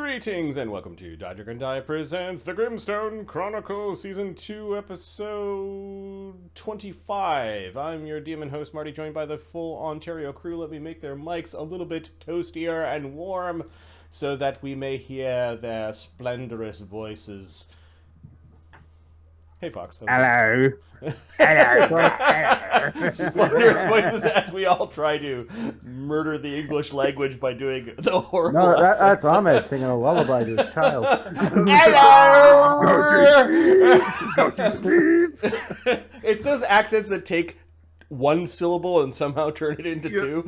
Greetings and welcome to Dodger and Die presents the Grimstone Chronicles Season 2 Episode 25. I'm your demon host Marty, joined by the full Ontario crew. Let me make their mics a little bit toastier and warm so that we may hear their splendorous voices. Hey Fox. Hello. Hello. Splendorous voices as we all try to murder the English language by doing the horrible No, that's accents. Ahmed singing a lullaby to his child. Hello! Go to sleep. It's those accents that take one syllable and somehow turn it into two.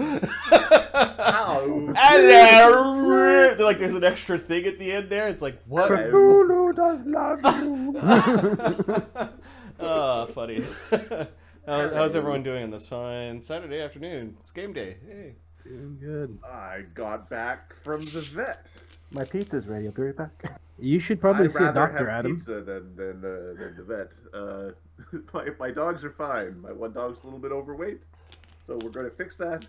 Ow. Hello! They're like, there's an extra thing at the end there. It's like, what? Cthulhu does love you. Oh, funny. How's everyone doing on this fine Saturday afternoon? It's game day. Hey. Doing good. I got back from the vet. My pizza's ready. I'll be right back. You should probably I'd see a rather doctor, have Adam. pizza than the vet. My dogs are fine. My one dog's a little bit overweight, so we're going to fix that.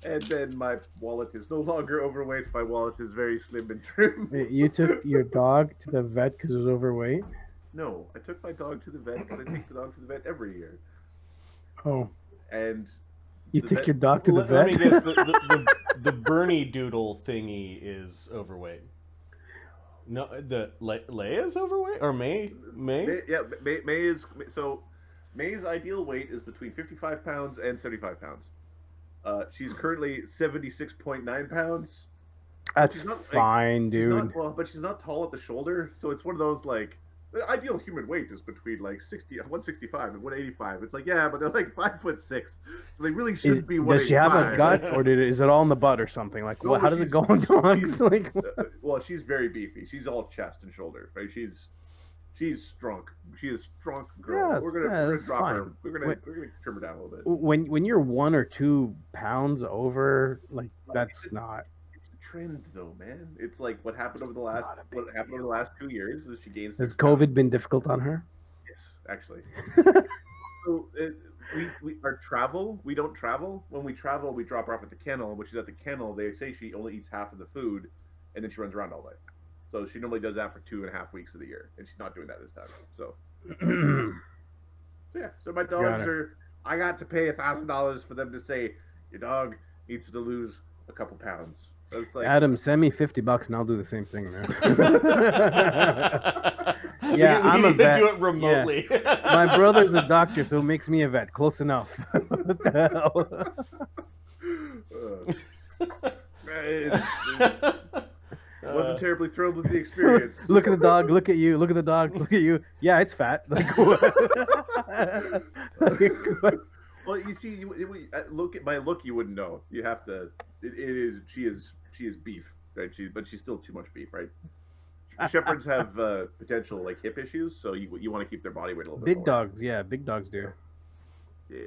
And then my wallet is no longer overweight. My wallet is very slim and trim. You took your dog to the vet because it was overweight? No, I took my dog to the vet because I take the dog to the vet every year. Oh. And You the took vet- your dog to the Let vet? me guess, the Bernie Doodle thingy is overweight. No, the Leia's overweight? Or May? May is so. May's ideal weight is between 55 pounds and 75 pounds. She's currently 76.9 pounds. That's she's not, like, fine, She's dude. not, well, but she's not tall at the shoulder, so it's one of those like the ideal human weight is between like 165 and 185. It's like, yeah, but they're like 5'6", so they really should be 185. Does she have a gut, or is it all in the butt or something? Like, No, what? How does it go in dogs? Like, Well, she's very beefy. She's all chest and shoulder, right? She's strong. She is strong girl. Yes, we're gonna that's drop her. fine. We're gonna trim her down a little bit. when you're 1 or 2 pounds over, like, that's not. It's a trend, though, man. It's like what happened over the last 2 years is she gained. Has 6 pounds. COVID been difficult on her? Yes, actually. So we our travel. We don't travel. When we travel, we drop her off at the kennel, which is at the kennel. They say she only eats half of the food, and then she runs around all day. So she normally does that for 2.5 weeks of the year, and she's not doing that this time. So, yeah. So my dogs are. I got to pay $1,000 for them to say your dog needs to lose a couple pounds. So it's like, Adam, send me $50 and I'll do the same thing, man. We I'm a need to vet. do it remotely. Yeah. My brother's a doctor, so it makes me a vet. Close enough. What the hell? I wasn't terribly thrilled with the experience. Look at the dog. Look at you. Look at the dog. Look at you. Yeah, it's fat. Like what? Well, you see, look at my look. You wouldn't know. You have to. It is. She is beef, right? But she's still too much beef, right? Shepherds have potential like hip issues, so you want to keep their body weight a little bit Big lower. dogs, yeah, big dogs do. Yeah,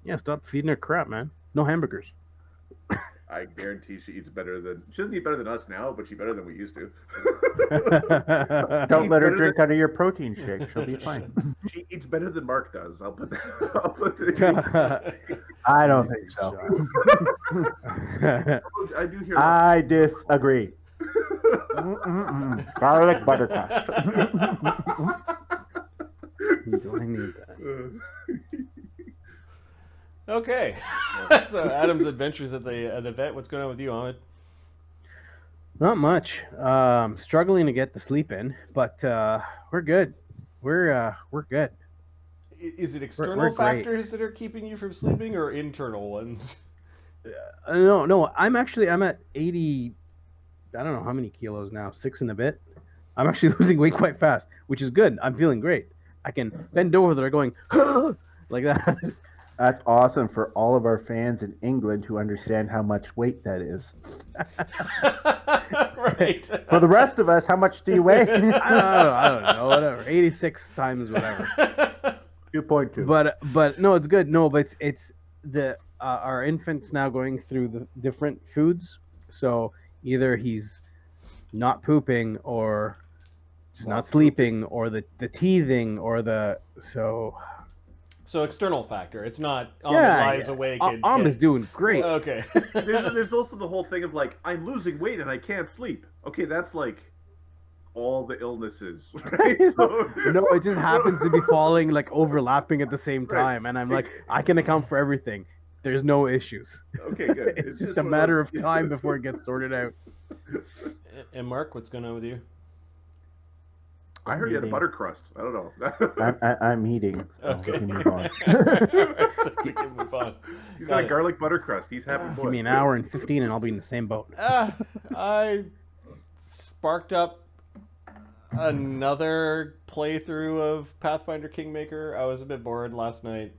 Yeah, stop feeding her crap, man. No hamburgers. I guarantee she eats better than. She doesn't eat better than us now, but she's better than we used to. Don't let her drink out of your protein shake. She'll be fine. She eats better than Mark does. I'll put that. I don't think so. I do hear. I disagree. Garlic buttercup. Do I need that? Okay. So Adam's adventures at the vet. What's going on with you, Ahmed? Not much. Struggling to get the sleep in, but we're good. We're good. Is it external We're great. factors that are keeping you from sleeping, or internal ones? No. I'm at 80. I don't know how many kilos now. 6 and a bit. I'm actually losing weight quite fast, which is good. I'm feeling great. I can bend over there going like that. That's awesome for all of our fans in England who understand how much weight that is. Right. For the rest of us, how much do you weigh? I don't know. Whatever. 86 times whatever. 2.2. But no, it's good. No, but it's the our infant's now going through the different foods. So either he's not pooping or just not sleeping or the teething or the So external factor. It's not lies awake. Is doing great. Okay. There's also the whole thing of like I'm losing weight and I can't sleep. Okay, that's like all the illnesses. Right? So, No, it just happens to be falling like overlapping at the same Right. time, and I'm like, I can account for everything. There's no issues. okay, good. It's just one a of matter those- of time before it gets sorted out. And Mark, what's going on with you? I heard you had a Eating. butter crust. I don't know. I'm eating. So Okay. we can move on. So we can move on. He's Got got a it. garlic butter crust. He's happy boy. Give me an hour and 15, and I'll be in the same boat. I sparked up another playthrough of Pathfinder Kingmaker. I was a bit bored last night.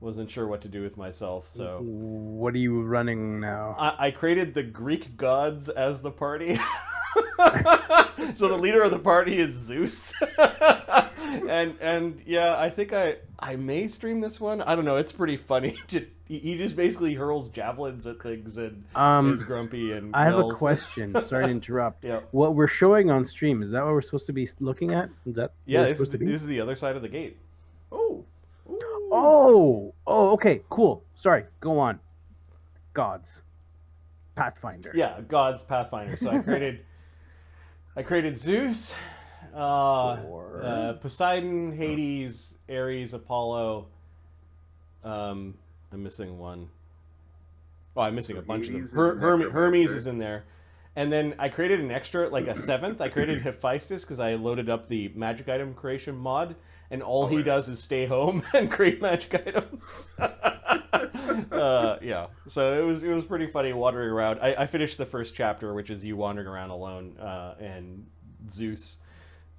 Wasn't sure what to do with myself, so What are you running now? I created the Greek gods as the party. So the leader of the party is Zeus. and yeah, I think I may stream this one. I don't know. It's pretty funny. He just basically hurls javelins at things and is grumpy and I have a yells. question. Sorry to interrupt. Yeah. What we're showing on stream, is that what we're supposed to be looking at? Is that Yeah, what this it's is, supposed to be? this is the other side of the gate. Oh. Ooh. Oh, okay, cool. Sorry, go on. Gods. Pathfinder. Yeah, gods Pathfinder. So I created Zeus, Poseidon, Hades, Ares, Apollo. I'm missing one. Oh, I'm missing a bunch of them. Hades is an extra Hermes one, is in there. And then I created an extra, like a seventh. I created Hephaestus because I loaded up the magic item creation mod, and all he right. does is stay home and create magic items. Yeah, so it was pretty funny wandering around. I finished the first chapter, which is you wandering around alone, and Zeus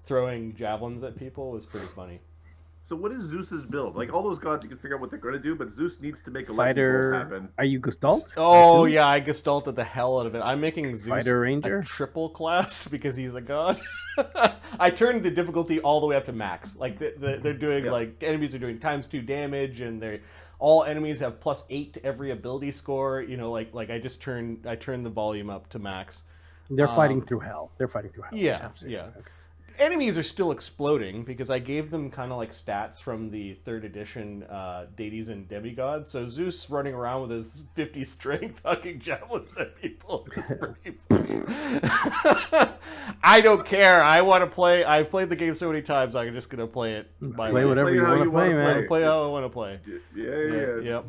throwing javelins at people was pretty funny. So what is Zeus's build? Like all those gods, you can figure out what they're going to do, but Zeus needs to make a lightning bolt Fighter. happen. Are you Gestalt? Oh yeah, I gestalted the hell out of it. I'm making Zeus Fighter Ranger? a triple class because he's a god. I turned the difficulty all the way up to max. Like they're doing like enemies are doing ×2 damage, and all enemies have +8 to every ability score. You know, like I turned the volume up to max. They're fighting through hell. They're fighting through hell. Yeah, That's yeah. okay. Enemies are still exploding because I gave them kind of like stats from the 3rd edition deities and demigods. So Zeus running around with his 50 strength hucking javelins at people is pretty funny. I don't care. I want to play. I've played the game so many times. I'm just gonna play it. Play whatever Play you how want to you play, wanna man. play. Play how I want to play. Yeah. Yep.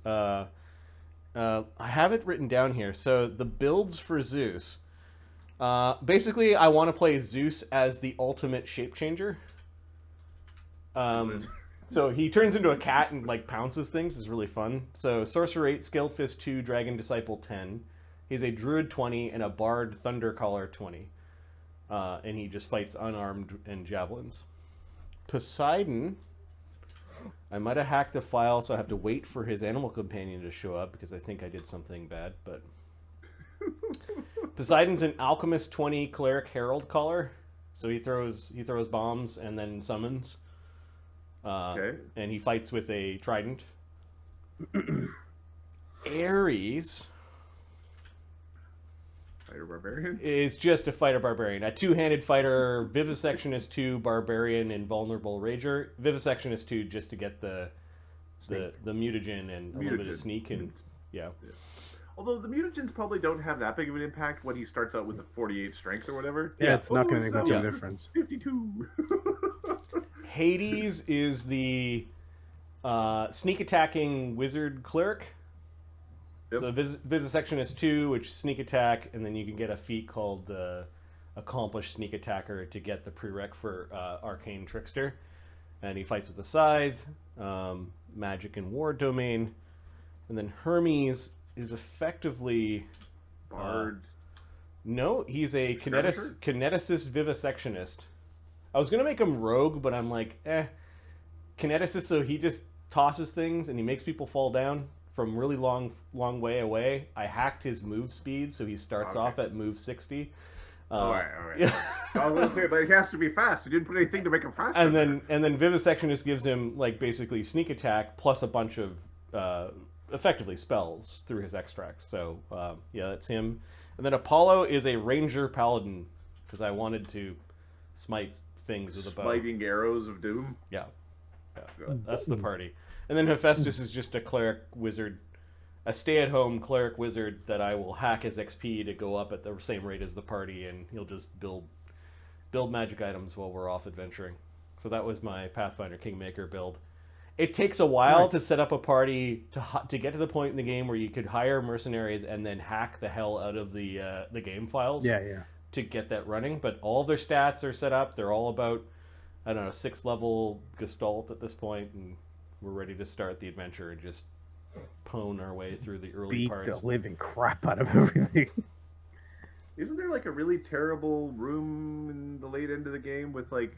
That's- I have it written down here. So the builds for Zeus. Basically, I want to play Zeus as the ultimate shape changer. So he turns into a cat and like pounces things. It's really fun. So Sorcerer 8, Scaled Fist 2, Dragon Disciple 10. He's a Druid 20 and a Bard Thundercaller 20. And he just fights unarmed and javelins. Poseidon. I might have hacked the file, so I have to wait for his animal companion to show up because I think I did something bad, but... Poseidon's an Alchemist 20 Cleric Herald Caller, so he throws bombs and then summons. Okay. And he fights with a trident. Ares Fighter Barbarian? is just a fighter barbarian, a two-handed fighter. Vivisectionist 2 Barbarian and Vulnerable Rager. Vivisectionist 2 just to get the mutagen and a little bit of Mutagen. sneak and yeah. Although the mutagens probably don't have that big of an impact when he starts out with a 48 strength or whatever. Yeah, it's not going to make much of a Yeah. difference. 52. Hades is the sneak attacking wizard cleric. Yep. So Vivisectionist 2, which sneak attack, and then you can get a feat called Accomplished Sneak Attacker to get the prereq for Arcane Trickster. And he fights with the Scythe, Magic and War Domain. And then Hermes is effectively... Bard. No, he's a kineticist vivisectionist. I was going to make him rogue, but I'm like, Kineticist, so he just tosses things and he makes people fall down from really long way away. I hacked his move speed, so he starts off at move 60. all right. Yeah. I was going to say, but he has to be fast. You didn't put anything to make him faster. and then Vivisectionist gives him like basically sneak attack plus a bunch of effectively spells through his extracts. So yeah, that's him. And then Apollo is a ranger paladin because I wanted to smite things with a bow. Smiting arrows of doom. Yeah, that's the party. And then Hephaestus is just a cleric wizard a stay-at-home cleric wizard that I will hack his XP to go up at the same rate as the party, and he'll just build magic items while we're off adventuring. So that was my Pathfinder Kingmaker build. It takes a while to set up a party to get to the point in the game where you could hire mercenaries and then hack the hell out of the game files. Yeah. To get that running, but all their stats are set up. They're all about, I don't know, 6th level Gestalt at this point, and we're ready to start the adventure and just pwn our way through the early Beat parts. the living crap out of everything. Isn't there like a really terrible room in the late end of the game with like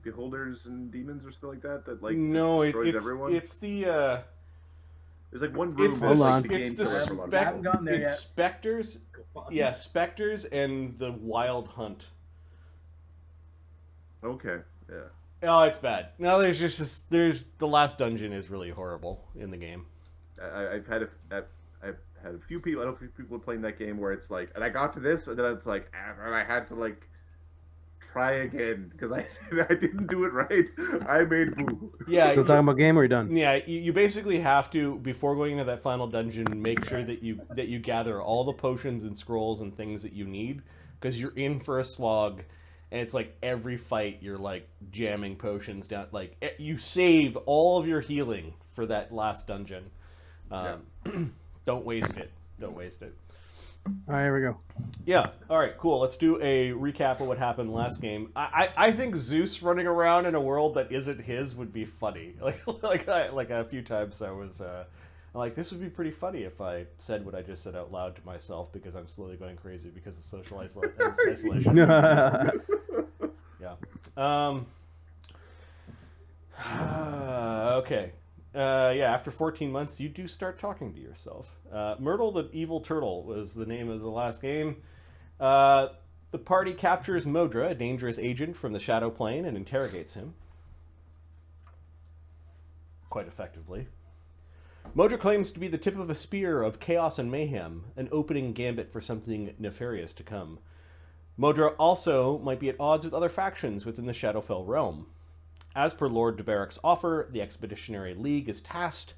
beholders and demons or something like that that like No, destroys everyone? it's the There's like one room it's that's the like the it's game the killer for a lot of spec, people. gone there it's yet. specters, yeah, specters and the wild hunt. Okay, yeah. Oh, it's bad. No, there's the last dungeon is really horrible in the game. I've had a few people. I know a few people playing that game where it's like, and I got to this, and then it's like, and I had to like try again because I didn't do it right. I made boo. Yeah, Still talking about game or are you done? yeah. You basically have to, before going into that final dungeon, make sure that you gather all the potions and scrolls and things that you need, because you're in for a slog. And it's like every fight you're like jamming potions down. Like you save all of your healing for that last dungeon. Don't waste it. Don't waste it. All right, here we go. Yeah. All right. Cool. Let's do a recap of what happened last game. I think Zeus running around in a world that isn't his would be funny. Like a few times I was like, this would be pretty funny if I said what I just said out loud to myself because I'm slowly going crazy because of social isolation. Yeah. Okay. Yeah, after 14 months, you do start talking to yourself. Myrtle the Evil Turtle was the name of the last game. The party captures Modra, a dangerous agent from the Shadow Plane, and interrogates him. Quite effectively. Modra claims to be the tip of a spear of chaos and mayhem, an opening gambit for something nefarious to come. Modra also might be at odds with other factions within the Shadowfell realm. As per Lord Devaric's offer, the Expeditionary League is tasked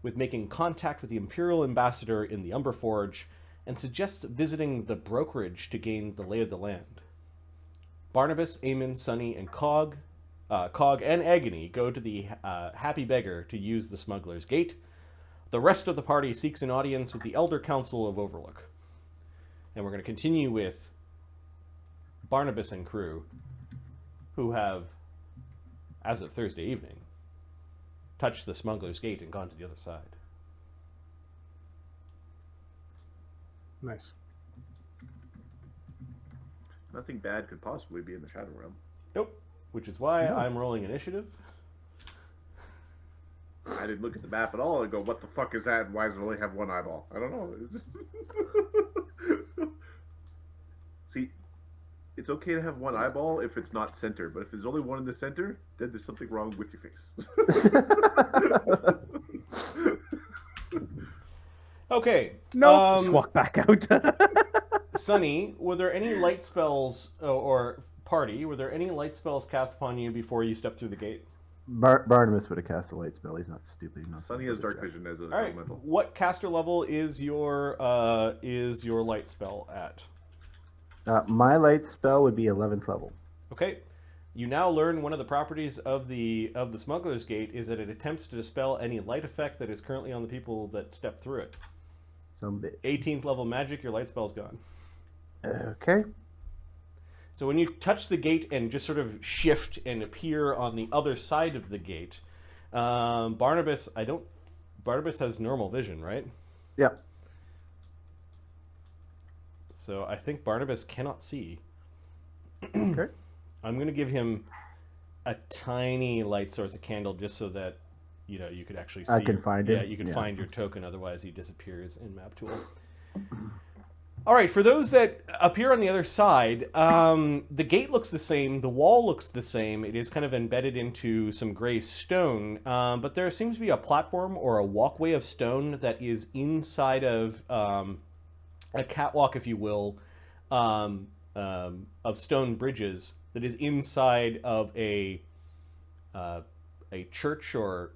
with making contact with the Imperial Ambassador in the Umbra Forge and suggests visiting the Brokerage to gain the lay of the land. Barnabus, Aemon, Sunny, and Cog and Agony go to the Happy Beggar to use the Smuggler's Gate. The rest of the party seeks an audience with the Elder Council of Overlook. And we're going to continue with Barnabus and crew, who have, as of Thursday evening, touched the Smuggler's Gate and gone to the other side. Nice. Nothing bad could possibly be in the Shadow Realm. Nope. Which is why I'm rolling initiative. I didn't look at the map at all and go, what the fuck is that? And why does it only have one eyeball? I don't know. See, it's okay to have one eyeball if it's not center, but if there's only one in the center, then there's something wrong with your face. Okay. No. Just walk back out. Sunny, were there any light spells, or party, were there any light spells cast upon you before you stepped through the gate? Barnabas would have cast a light spell. He's not stupid. He's not Sunny has dark vision as an All right. elemental. What caster level is your light spell at? My light spell would be 11th level. Okay. You now learn one of the properties of the Smuggler's Gate is that it attempts to dispel any light effect that is currently on the people that step through it. Some bit. 18th level magic, your light spell's gone. Okay. So when you touch the gate and just sort of shift and appear on the other side of the gate, Barnabas has normal vision, right? Yeah. So I think Barnabas cannot see. Okay. I'm going to give him a tiny light source, a candle, just so that you could actually see. I can find it. Yeah, you can find your token. Otherwise, he disappears in Map Tool. All right, for those that appear on the other side, the gate looks the same. The wall looks the same. It is kind of embedded into some gray stone, but there seems to be a platform or a walkway of stone that is inside of a catwalk, if you will, of stone bridges that is inside of a church or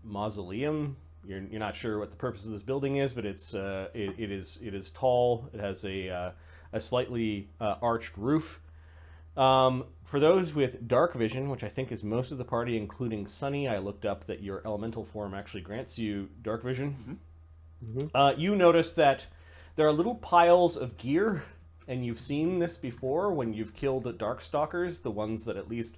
mausoleum You're not sure what the purpose of this building is, but it is tall. It has a slightly arched roof. For those with dark vision, which I think is most of the party, including Sunny, I looked up that your elemental form actually grants you dark vision. You notice that there are little piles of gear, and you've seen this before when you've killed Darkstalkers, the ones that at least...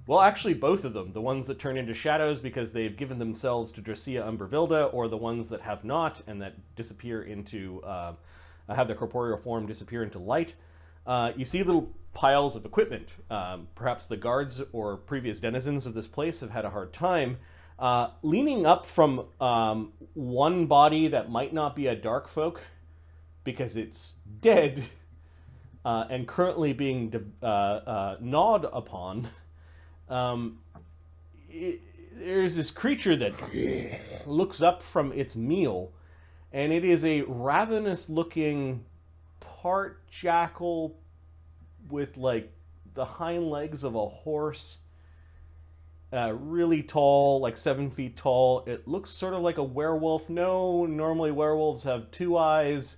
Well, actually, both of them. The ones that turn into shadows because they've given themselves to Dracia Umbravilda, or the ones that have not and that disappear into... have their corporeal form disappear into light. You see little piles of equipment. Perhaps the guards or previous denizens of this place have had a hard time. Leaning up from one body that might not be a dark folk because it's dead and currently being gnawed upon, there's this creature that looks up from its meal, and it is a ravenous looking part jackal with like the hind legs of a horse, really tall, like 7 feet tall. It looks sort of like a werewolf. No, normally werewolves have 2 eyes.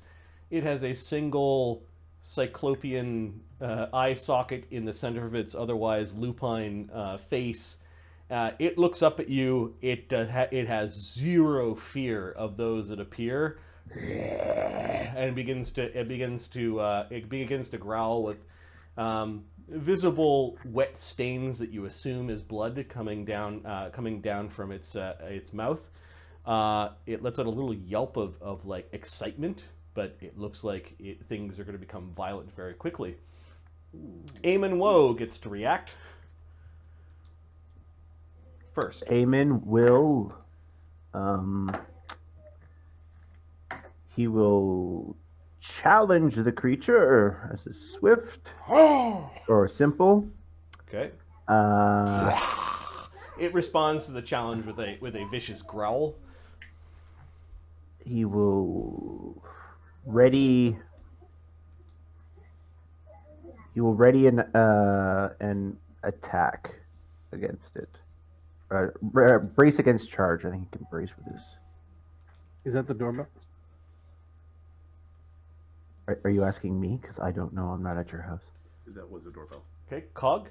It has a single cyclopean eye socket in the center of its otherwise lupine face. It looks up at you. It has zero fear of those that appear, and it begins to growl with visible wet stains that you assume is blood coming down from its mouth. It lets out a little yelp of like excitement, but it looks like things are going to become violent very quickly. Aemon Woe gets to react first. Aemon will he will challenge the creature as a swift or simple. Okay. It responds to the challenge with a vicious growl. He will ready an attack against it. Brace against charge. I think he can brace with his. Is that the doorbell? Are you asking me? Because I don't know. I'm not at your house. That was a doorbell. Okay, Cog.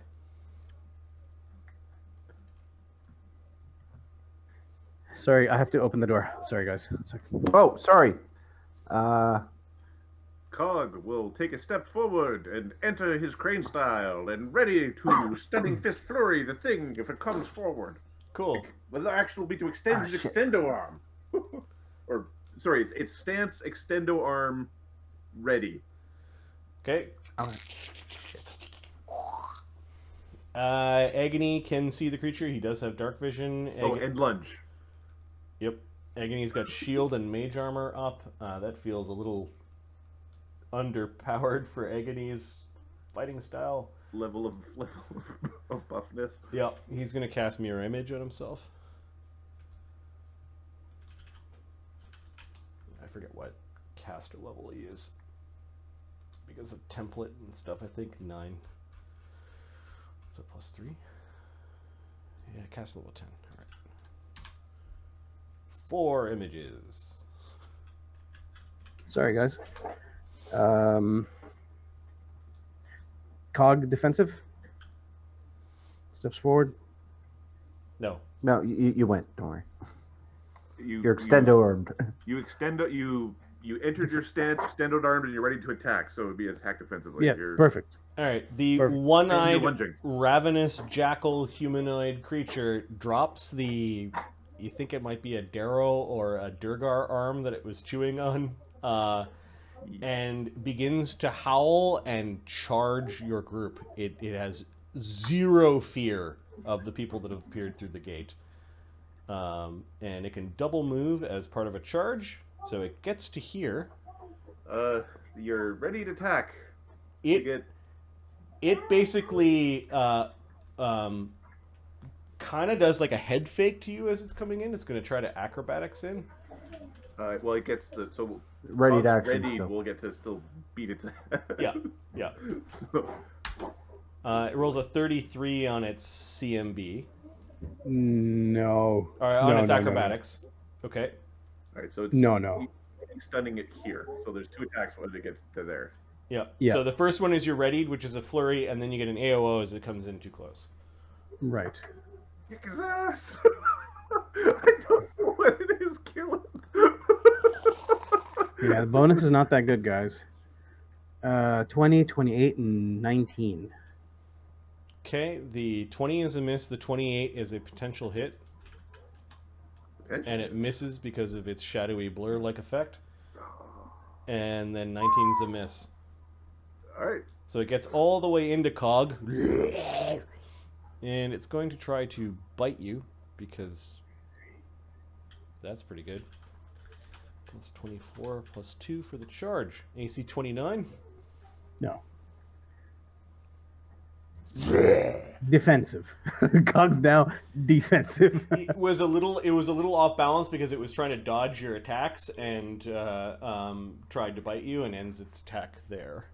Sorry, I have to open the door. Sorry, guys. Oh, sorry. Cog will take a step forward and enter his crane style and ready to stunning fist flurry the thing if it comes forward. Cool. Well, the action will be to extend his extendo arm. Or, sorry, it's stance, extendo arm, ready. Okay. Agony can see the creature. He does have dark vision. And lunge. Yep. Agony's got shield and mage armor up. That feels a little underpowered for Agony's fighting style. Level of buffness. Yep. He's going to cast Mirror Image on himself. I forget what caster level he is. Because of template and stuff, I think 9. Is that +3? Yeah, cast level 10. All right. 4 images. Sorry, guys. Cog defensive. Steps forward. No. No, you went. Don't worry. You're extendo armed. You entered your stance, extendo armed, and you're ready to attack. So it would be attack defensively. Yeah, perfect. All right. The Perfect. one-eyed, ravenous jackal humanoid creature drops the. You think it might be a Darrow or a Durgar arm that it was chewing on, and begins to howl and charge your group. It has zero fear of the people that have appeared through the gate, and it can double move as part of a charge. So it gets to here. You're ready to attack. It basically kind of does like a head fake to you as it's coming in. It's going to try to acrobatics in. Well, it gets the ready to action. Ready, we'll get to still beat its. Yeah. So, it rolls a 33 on its CMB. No. Or on its acrobatics. Okay. All right, so it's No. he's stunning it here. So there's 2 attacks when it gets to there. Yeah. Yeah. So the first one is your readied, which is a flurry, and then you get an AOO as it comes in too close. Right. Kick his ass. I don't know what it is. Kill him. Yeah, the bonus is not that good, guys. 20, 28, and 19. Okay, the 20 is a miss, the 28 is a potential hit, and it misses because of its shadowy blur-like effect. And then 19 is a miss. All right. So it gets all the way into Cog, and it's going to try to bite you, because that's pretty good. Plus 24, plus 2 for the charge. AC 29. No. Defensive. Cog's now defensive. It was a little off balance because it was trying to dodge your attacks and tried to bite you and ends its attack there.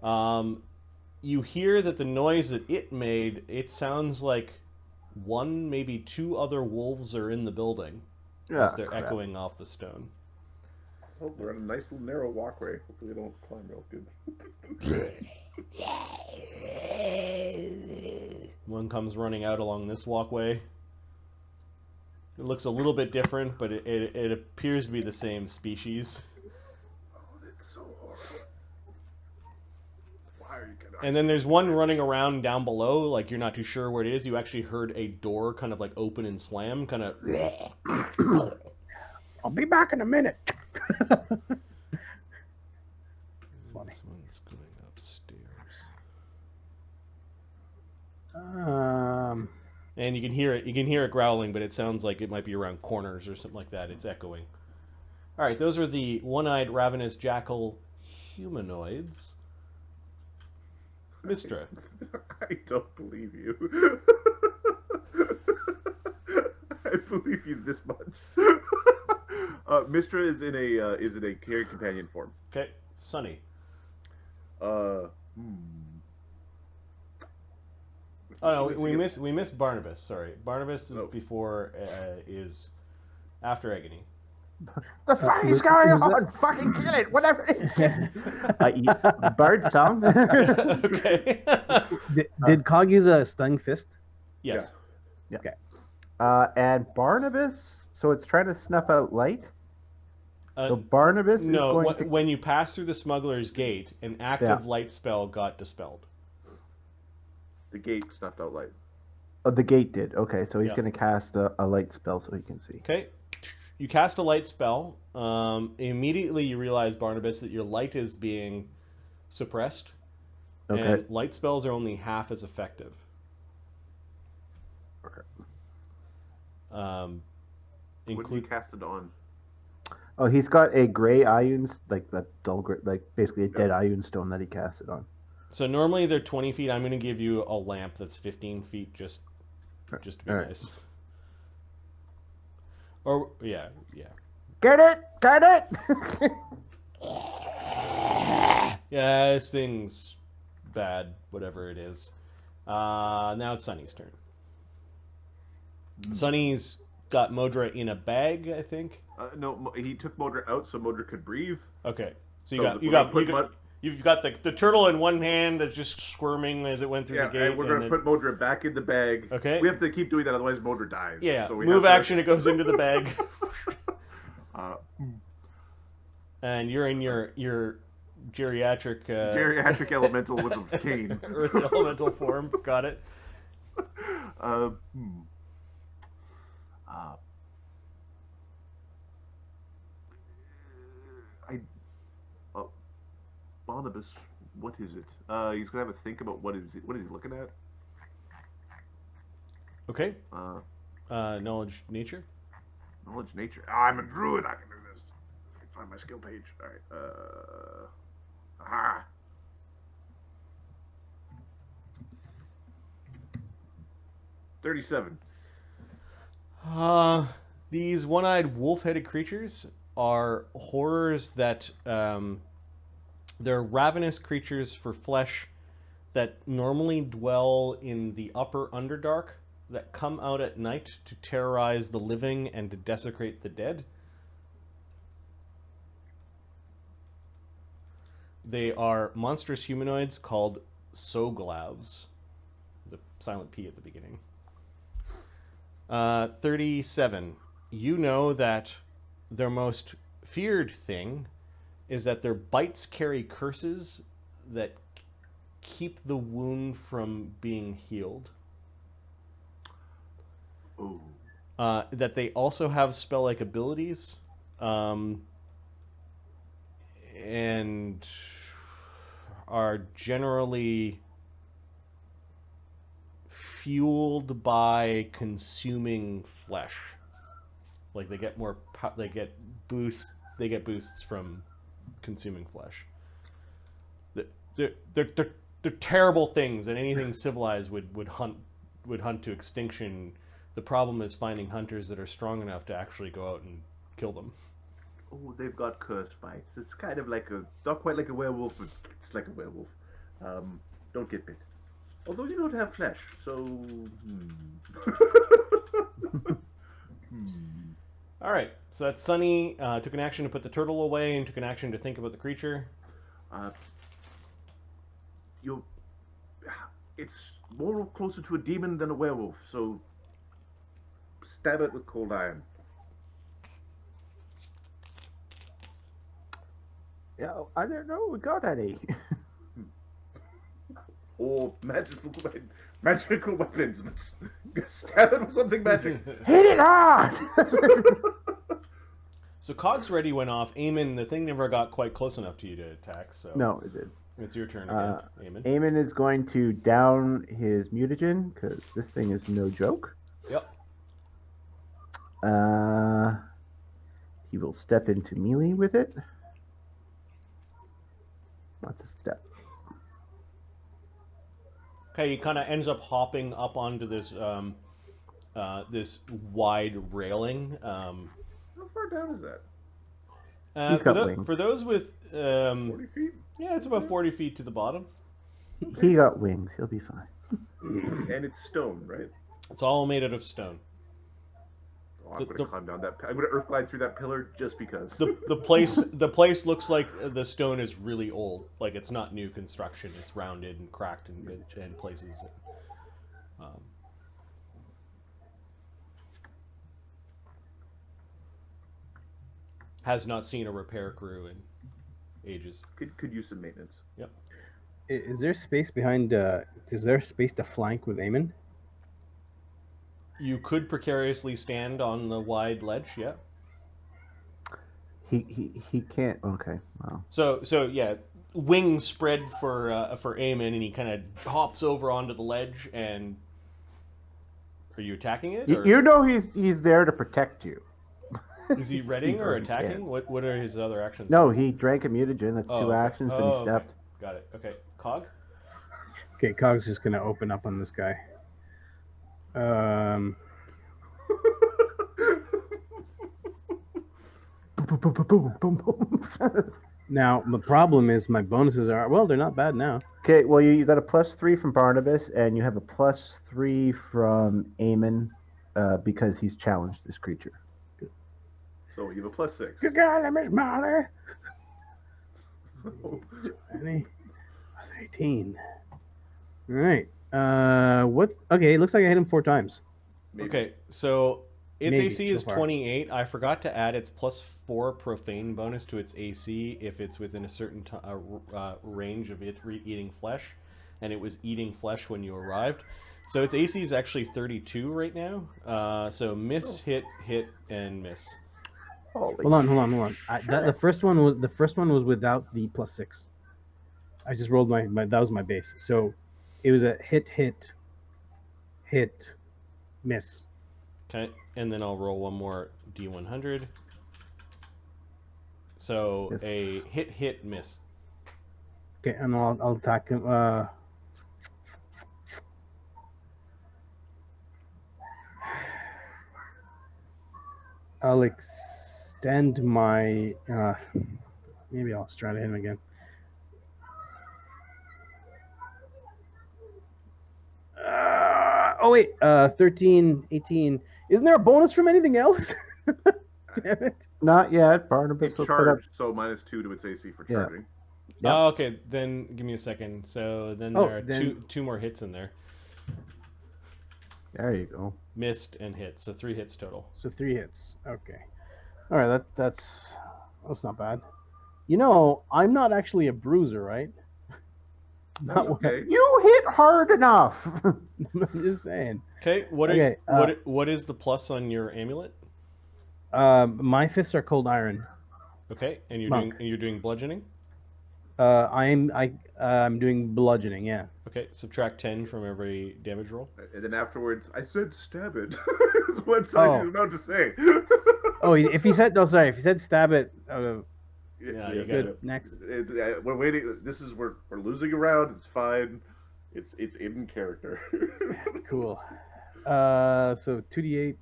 You hear that the noise that it made, it sounds like 1, maybe 2 other wolves are in the building as they're echoing off the stone. Oh, we're on a nice little narrow walkway. Hopefully we don't climb real good. One comes running out along this walkway. It looks a little bit different, but it appears to be the same species. Oh, that's so horrible. Why are you gonna... And then there's one running around down below, like you're not too sure where it is. You actually heard a door kind of like open and slam, kind of... I'll be back in a minute. This one's going upstairs. And you can hear it. You can hear it growling, but it sounds like it might be around corners or something like that. It's echoing. All right, those are the one-eyed ravenous jackal humanoids. Mistra. I don't believe you. I believe you this much. Mistra is in a carry companion form. Okay, Sunny. Hmm. Oh no, we missed Barnabus. Sorry, Barnabus before is after Agony. The fuck is going on? Fucking kill it, whatever it is. Bird song. Okay. Did Cog use a stung fist? Yes. Yeah. Okay. And Barnabus, so it's trying to snuff out light. So Barnabus is going to... when you pass through the Smuggler's Gate, an active light spell got dispelled. The gate snuffed out light. Oh, the gate did. Okay, so he's going to cast a light spell so he can see. Okay. You cast a light spell. Immediately you realize, Barnabas, that your light is being suppressed. Okay. And light spells are only half as effective. Okay. What did you cast it on? Oh, he's got a gray Ioun, like that dull gray, like basically a dead Ioun stone that he casts it on. So normally they're 20 feet. I'm going to give you a lamp that's 15 feet just to be nice. Or, yeah. Get it! Yeah, this thing's bad, whatever it is. Now it's Sunny's turn. Sunny's got Modra in a bag, I think. No, he took Modra out so Modra could breathe. Okay, so So you've got the turtle in one hand that's just squirming as it went through the gate. And we're going to put Modra back in the bag. Okay. We have to keep doing that, otherwise Modra dies. Yeah, So we move have to- action, it goes into the bag. And you're in your geriatric... Geriatric elemental with a cane. Earth elemental form, got it. Barnabus, what is it? He's gonna have a think about what is he looking at? Okay. Knowledge nature. Knowledge nature. I'm a druid. I can do this. I can find my skill page. All right. Aha. $37. These one-eyed wolf-headed creatures are horrors that they're ravenous creatures for flesh that normally dwell in the upper Underdark, that come out at night to terrorize the living and to desecrate the dead. They are monstrous humanoids called Soglavs. The silent P at the beginning. 37. You know that their most feared thing is that their bites carry curses that keep the wound from being healed. Oh. That they also have spell-like abilities, and are generally fueled by consuming flesh. Like they get more, they get boosts from consuming flesh. They're terrible things, and anything civilized would hunt to extinction. The problem is finding hunters that are strong enough to actually go out and kill them. Oh, they've got cursed bites. It's kind of like not quite like a werewolf, but it's like a werewolf. Don't get bit. Although you don't have flesh, so. All right, so that's Sunny. Took an action to put the turtle away, and took an action to think about the creature. It's more closer to a demon than a werewolf, so stab it with cold iron. Yeah, I don't know. We got any. Or magical weapons. Stab it with something magic. Hit it hard. So Cog's ready went off. Aemon, the thing never got quite close enough to you to attack. So No, it did. it's your turn again, Aemon. Aemon is going to down his mutagen because this thing is no joke. Yep. He will step into melee with it. That's a step. Okay, he kind of ends up hopping up onto this this wide railing. How far down is that? He's got wings. For those with 40 feet? yeah, it's about 40 feet to the bottom. He got wings. He'll be fine. And it's stone, right? It's all made out of stone. Oh, I'm gonna climb down that. I'm gonna earth glide through that pillar just because. The place looks like the stone is really old. Like it's not new construction. It's rounded and cracked in places. Has not seen a repair crew in ages. Could use some maintenance. Yep. Is there space behind? Is there space to flank with Aemon? You could precariously stand on the wide ledge. Yeah. He can't. Okay. Wow. So yeah, wings spread for Aemon, and he kind of hops over onto the ledge. And are you attacking it? Or You know he's there to protect you. is he readying or He attacking? can. What are his other actions? No, he drank a mutagen. That's Oh, two okay. actions. Then he Oh, okay. stepped. Got it. Okay, Cog. Okay, Cog's just gonna open up on this guy. Boom, boom, boom, boom, boom. Now the problem is my bonuses are they're not bad now. Okay, well you got a +3 from Barnabus, and you have a +3 from Aemon, because he's challenged this creature. So you have a +6. Good God, Miss Molly. 20, 18. All right. What's okay? It looks like I hit him 4 times. Maybe. Okay, so its Maybe, AC so is far. 28. I forgot to add its +4 profane bonus to its AC if it's within a certain range of it eating flesh, and it was eating flesh when you arrived. So its AC is actually 32 right now. So miss, hit, and miss. Holy Hold on. The first one was without the +6. I just rolled my that was my base. So it was a hit, miss. Okay, and then I'll roll one more D100. So Yes. a hit, miss. Okay, and I'll attack him. I'll extend my. Maybe I'll try to hit him again. Oh wait, 13, 18. Isn't there a bonus from anything else? Damn it. Not yet. Barnabas It's will put up. charged, so -2 to its AC for Yeah. charging. Yep. Oh, okay, then give me a second. So then Oh, there are then- two more hits in there. There you go. Missed and hit, so 3 hits total. So 3 hits. Okay. All right, that's not bad. You know, I'm not actually a bruiser, right? That's Not okay. You hit hard enough. I'm just saying. Okay, Okay, what is the plus on your amulet? My fists are cold iron. Okay, and Monk. you're doing bludgeoning. I'm doing bludgeoning. Yeah. Okay, subtract 10 from every damage roll. And then afterwards, I said stab it. Is what Oh. he's about to say. Oh, if he said no, sorry. If he said stab it, Yeah, you got good. it. Next. We're waiting. We're losing a round. It's fine. It's in character. Cool. So 2d8.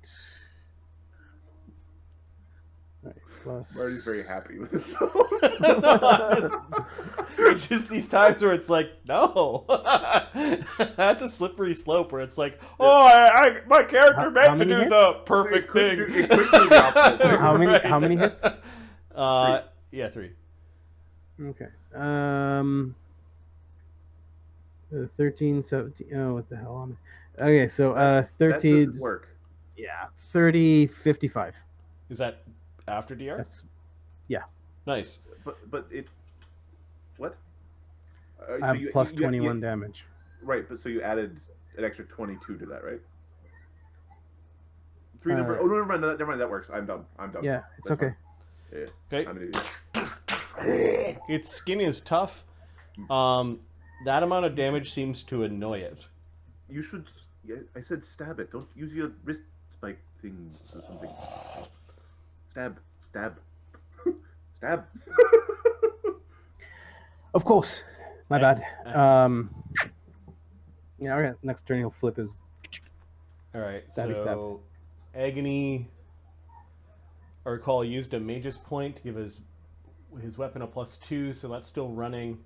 Right, plus. Marty's very happy with this. It's just these times where it's like, no, that's a slippery slope where it's like, oh, my character How meant to many do hits? the perfect It could thing. do- it could do the opposite. How many hits? Yeah, 3. Okay. 13, 17. Oh, what the hell? Okay, so That 13. doesn't work. Yeah, 30, 55. Is that after DR? That's Nice. But it. What? I have plus 21 damage. Right, but so you added an extra 22 to that, right? 3 number. Uh, Oh, no, never mind. That works. I'm done. Yeah, it's That's okay. fine. Yeah, Okay. I'm an idiot. Its skin is tough. That amount of damage seems to annoy it. You should. Yeah, I said stab it. Don't use your wrist spike things or something. Stab. Stab. Of course. My bad. Yeah, okay. Next turn he'll flip his. All right, Stabby stab. so Agony, I recall, used a mage's point to give his weapon a +2, so that's still running.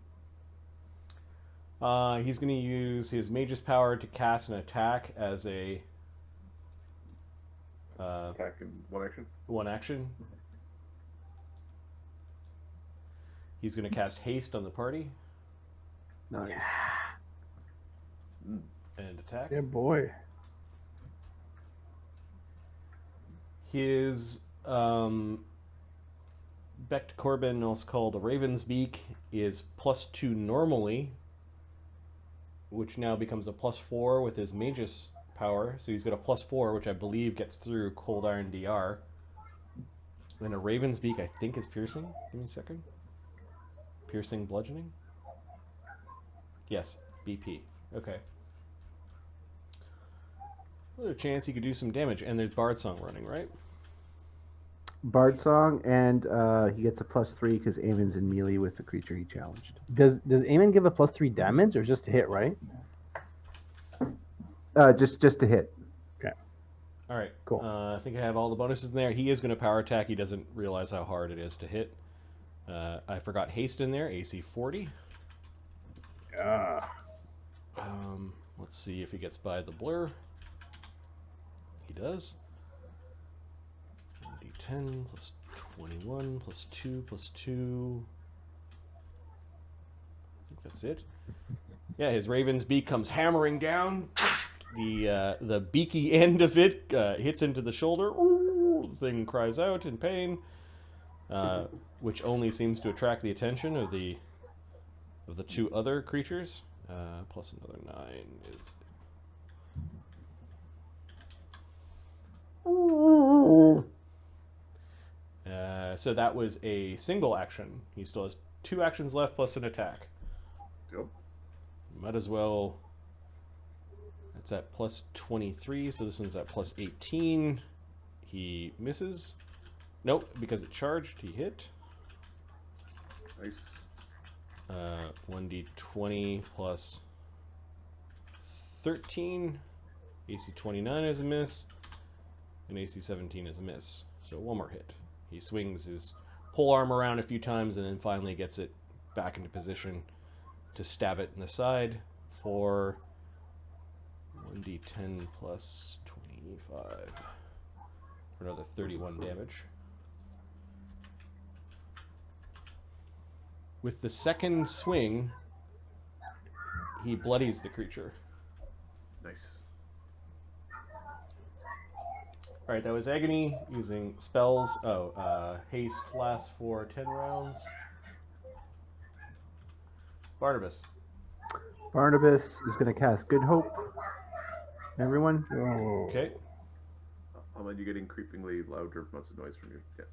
He's going to use his mage's power to cast an attack as a Attack in one action. one action. He's going to cast haste on the party Nice. and attack. Yeah, boy. His Beck Corbin, also called a Raven's Beak, is +2 normally, which now becomes a +4 with his mage's power. So he's got a +4, which I believe gets through Cold Iron DR. And a Raven's Beak, I think, is piercing. Give me a second. Piercing bludgeoning? Yes, BP. Okay. There's a chance he could do some damage. And there's Bard Song running, right? Bard Song, and he gets a +3 because Aemon's in melee with the creature he challenged. Does Aemon give a +3 damage or just a hit, right? Just to hit. All right. Cool. I think I have all the bonuses in there. He is going to power attack. He doesn't realize how hard it is to hit. I forgot haste in there. AC 40. Let's see if he gets by the blur. He does. 1d10 plus 21 plus 2 plus 2. I think that's it. Yeah, his Raven's Beak comes hammering down. The beaky end of it hits into the shoulder. Ooh, the thing cries out in pain, which only seems to attract the attention of the two other creatures. Plus another 9 is. So that was a single action. He still has 2 actions left plus an attack. Yep. Might as well. That's at +23, so this one's at +18. He misses. Nope, because it charged, he hit. Nice. 1d20 plus 13. AC 29 is a miss. And AC 17 is a miss. So one more hit. He swings his pole arm around a few times and then finally gets it back into position to stab it in the side for 1, 1d10 plus 25 for another 31 damage. With the second swing, he bloodies the creature. Nice. Alright, that was Agony using spells. Haste lasts for 10 rounds. Barnabus. Barnabus is going to cast Good Hope. Everyone? Oh. Okay. You're getting creepingly louder amounts of noise from you. Yeah.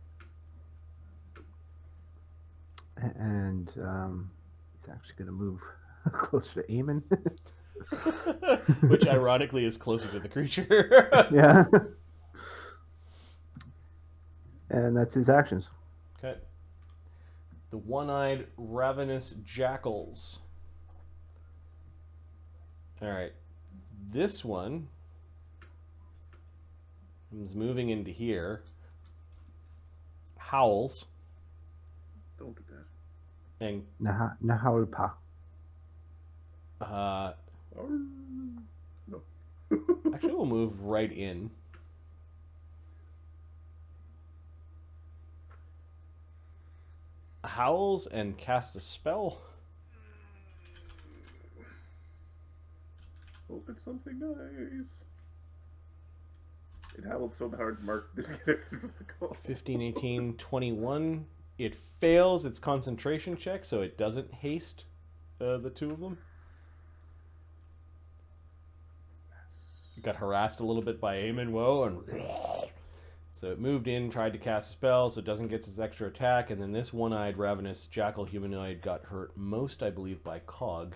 And he's actually going to move closer to Aemon. Which ironically is closer to the creature. Yeah. And that's his actions. Okay. The one-eyed ravenous jackals. Alright. This one is moving into here. Howls. Don't do that. And Nahaulpa. No. actually we'll move right in. Howls and cast a spell. Hope it's something nice. It howled so hard, Mark disconnected from the call. 15, 18, 21. It fails its concentration check, so it doesn't haste the two of them. It got harassed a little bit by Aemon, and so it moved in, tried to cast a spell, so it doesn't get its extra attack, and then this one-eyed ravenous jackal humanoid got hurt most, I believe, by Cog,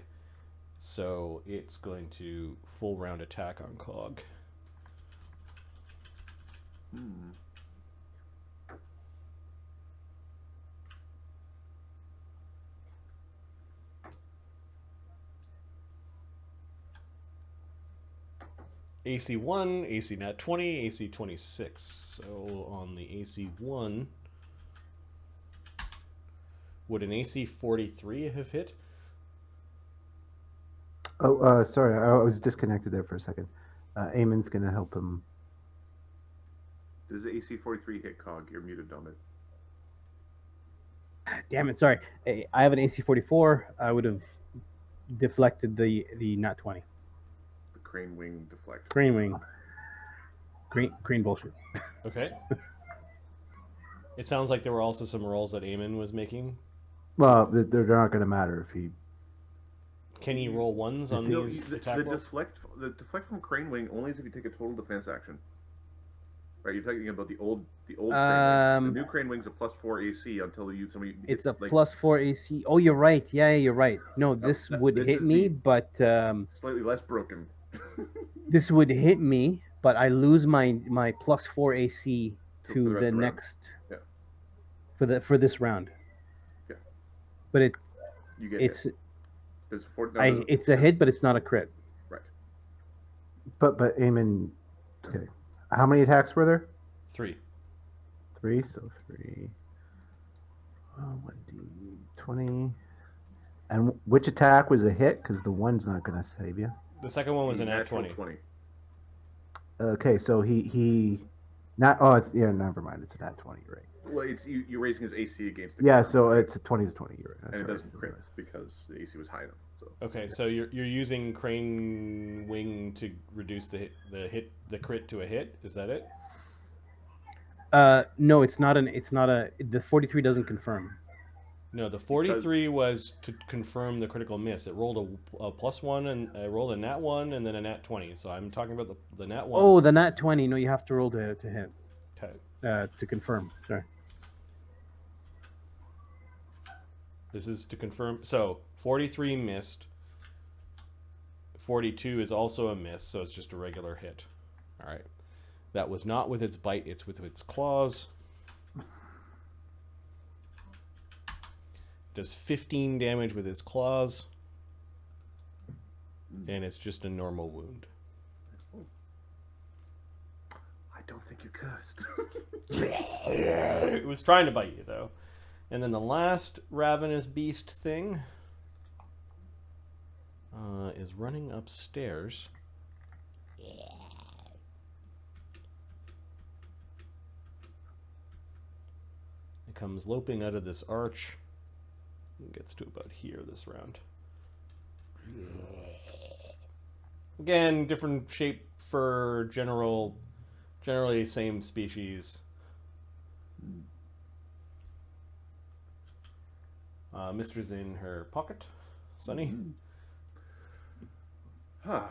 so it's going to full round attack on Cog. AC 1, AC nat 20, AC 26. So on the AC 1, would an AC 43 have hit? Oh, sorry. I was disconnected there for a second. Aemon's going to help him. Does the AC 43 hit Cog? You're muted, Dominic. Damn it! Sorry, I have an AC 44. I would have deflected the nat 20. The crane wing deflect. Crane wing. Crane bullshit. Okay. It sounds like there were also some rolls that Aemon was making. Well, they're not going to matter if he... Can he roll ones on No, these the attack rolls? deflect from crane wing only is if you take a total defense action. Right, you're talking about the old crane wing. The new crane wing's a +4 AC until you somebody. It's a +4 AC. Oh, you're right. Yeah, you're right. No, this would this hit is me, the but slightly less broken. this would hit me, but I lose my +4 AC For to the rest the of the round. next. Yeah. For this round. Yeah. But You get it's hit. it's a hit, but it's not a crit. Right. But Aemon... Okay. How many attacks were there? 3. 3, so 3. 1d20. And which attack was a hit? Because the one's not going to save you. The second one was a nat Natural 20. Okay, so he not... Oh, it's, yeah, never mind. It's a nat 20, right? Well, it's you're raising his AC against the. Yeah, card, so right? it's a 20 to 20. You're right. And it Sorry, doesn't crit because the AC was high enough. So. Okay, so you're using crane wing to reduce the crit to a hit. Is that it? No, it's not the 43 doesn't confirm. No, the 43 was to confirm the critical miss. It rolled a +1 and rolled a nat 1 and then a nat 20. So I'm talking about the nat 1. Oh, the nat 20. No, you have to roll to hit. Okay. To confirm. Sorry. This is to confirm. So 43 missed. 42 is also a miss, so it's just a regular hit. All right. That was not with its bite, it's with its claws. Does 15 damage with its claws. And it's just a normal wound. I don't think you cursed. It was trying to bite you, though. And then the last ravenous beast thing is running upstairs. It comes loping out of this arch. It gets to about here this round. Again, different shape for generally same species. Mistress in her pocket. Sunny. Huh.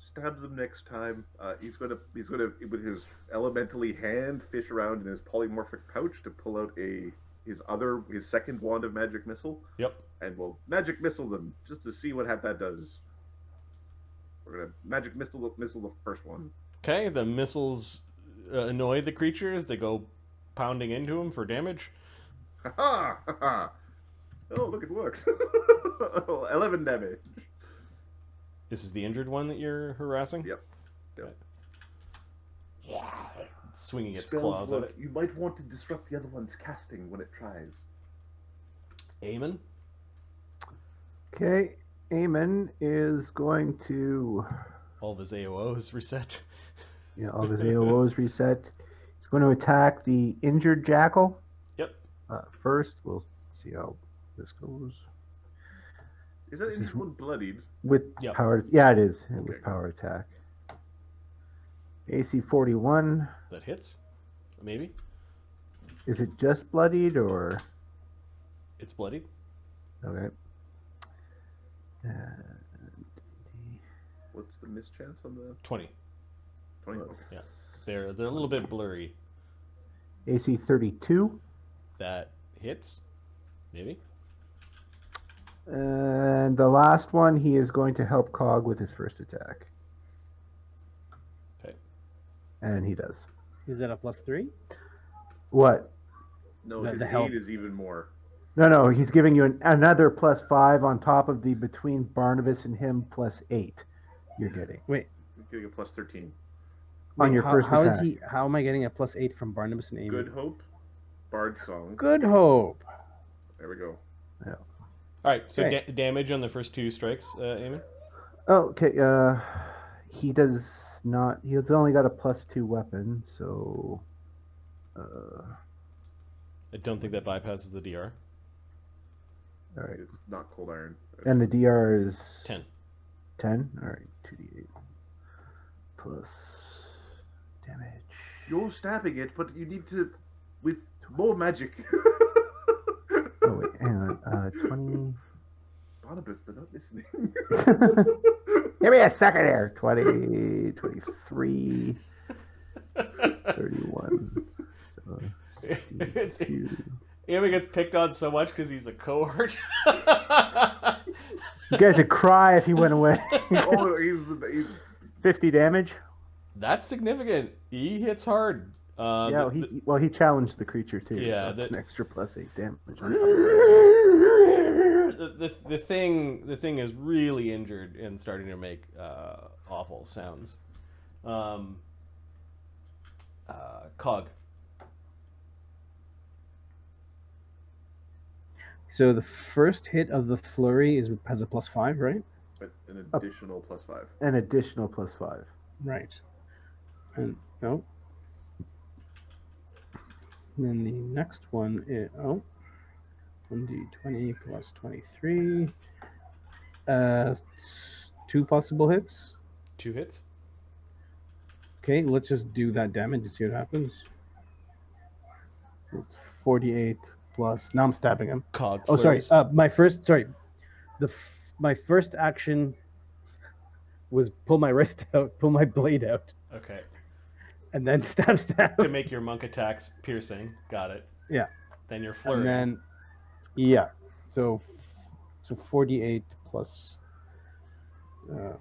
Stab them next time. He's gonna with his elementally hand fish around in his polymorphic pouch to pull out his second wand of magic missile. Yep. And we'll magic missile them just to see what that does. We're gonna magic missile the first one. Okay, the missiles annoy the creatures. They go pounding into him for damage. Ha ha ha! Oh, look, it works. 11 damage. This is the injured one that you're harassing? Yep. Swinging its Spells claws at work. it. You might want to disrupt the other one's casting when it tries. Aemon? Okay, Aemon is going to... All of his AOOs reset. all of his AOOs reset. He's going to attack the injured jackal. Yep. First, we'll see how this goes. Is that injured one bloodied? With Yep. power... Yeah, it is. Okay. With power attack. AC 41. That hits? Maybe? Is it just bloodied or... It's bloodied? Okay. What's the mischance on the 20. 20? Okay. Yeah. They're a little bit blurry. AC 32. That hits? Maybe? And the last one, he is going to help Cog with his first attack. Okay. And he does. Is that a +3? What? No, The his help. aid is even more. No, he's giving you another +5 on top of the between Barnabus and him +8 you're getting. Wait. You're getting a +13. On your first how attack. How am I getting a +8 from Barnabus and Aemon? Good Hope, Bard Song. Good Hope. There we go. Alright, so Okay. damage on the first two strikes, Aemon? Okay, he does not... He's only got a +2 weapon, so... I don't think that bypasses the DR. Alright. It's not cold iron. And the DR is... 10. 10? Alright, 2d8. Plus... damage. You're stabbing it, but you need to with more magic. Oh, wait, hang on. 20... Barnabus, they're not listening. Give me a second here. 20, 23, 31. So, 62. Aemon gets picked on so much because he's a cohort. You guys would cry if he went away. Oh, he's 50 damage. That's significant. He hits hard. Yeah, he challenged the creature too. Yeah, so it's an extra +8 damage. The thing is really injured and starting to make awful sounds. Cog. So the first hit of the flurry has a +5, right? But an additional +5. An additional +5. Right. And no. Then the next one is 1d20 plus 23. 2 possible hits. 2 hits. Okay, let's just do that damage and see what happens. It's 48 plus. Now I'm stabbing him. Cog. Oh, sorry. flurries. My first action was pull my wrist out, pull my blade out, Okay. and then stab. To make your monk attacks piercing. Got it. Yeah. Then your flurry. And then, yeah. So 48 plus. 48.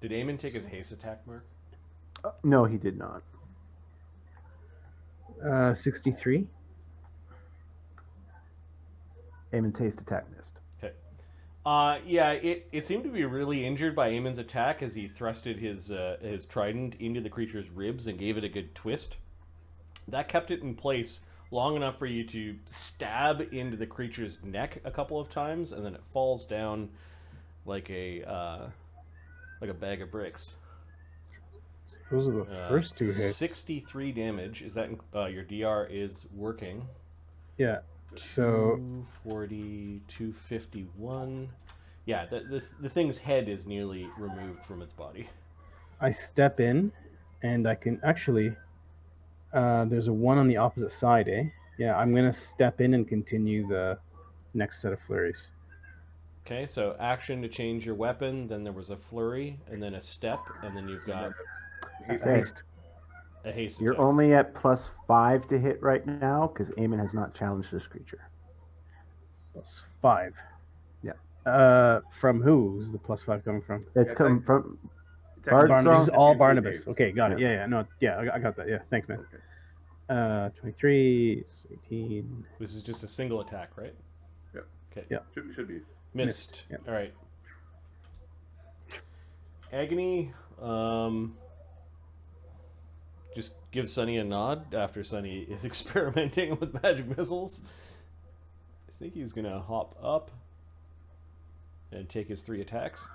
Did Aemon take his haste attack, Mark? No, he did not. 63. Aemon's haste attack missed. Okay. Yeah, it seemed to be really injured by Aemon's attack as he thrusted his trident into the creature's ribs and gave it a good twist. That kept it in place long enough for you to stab into the creature's neck a couple of times, and then it falls down like a bag of bricks. Those are the first two hits. 63 damage. Is that your DR is working? Yeah. So 240, 251. Yeah, the thing's head is nearly removed from its body. I step in, and I can actually. There's a 1 on the opposite side, eh? Yeah, I'm gonna step in and continue the next set of flurries. Okay, so action to change your weapon, then there was a flurry, and then a step, and then you've got Haste. a haste You're attack. only at +5 to hit right now because Aemon has not challenged this creature. +5. Yeah. From who? Who's the +5 coming from? It's Yeah, come from It's Bard actually- Barnabas. This is Song. all It's Barnabas. saves. Okay, got it. Yeah. Yeah, I got that. Yeah, thanks, man. Okay. 23, 18. This is just a single attack, right? Yeah. Okay. Yeah. Should be. Missed. Yeah. All right. Agony. Just give Sunny a nod after Sunny is experimenting with magic missiles. I think he's gonna hop up and take his 3 attacks.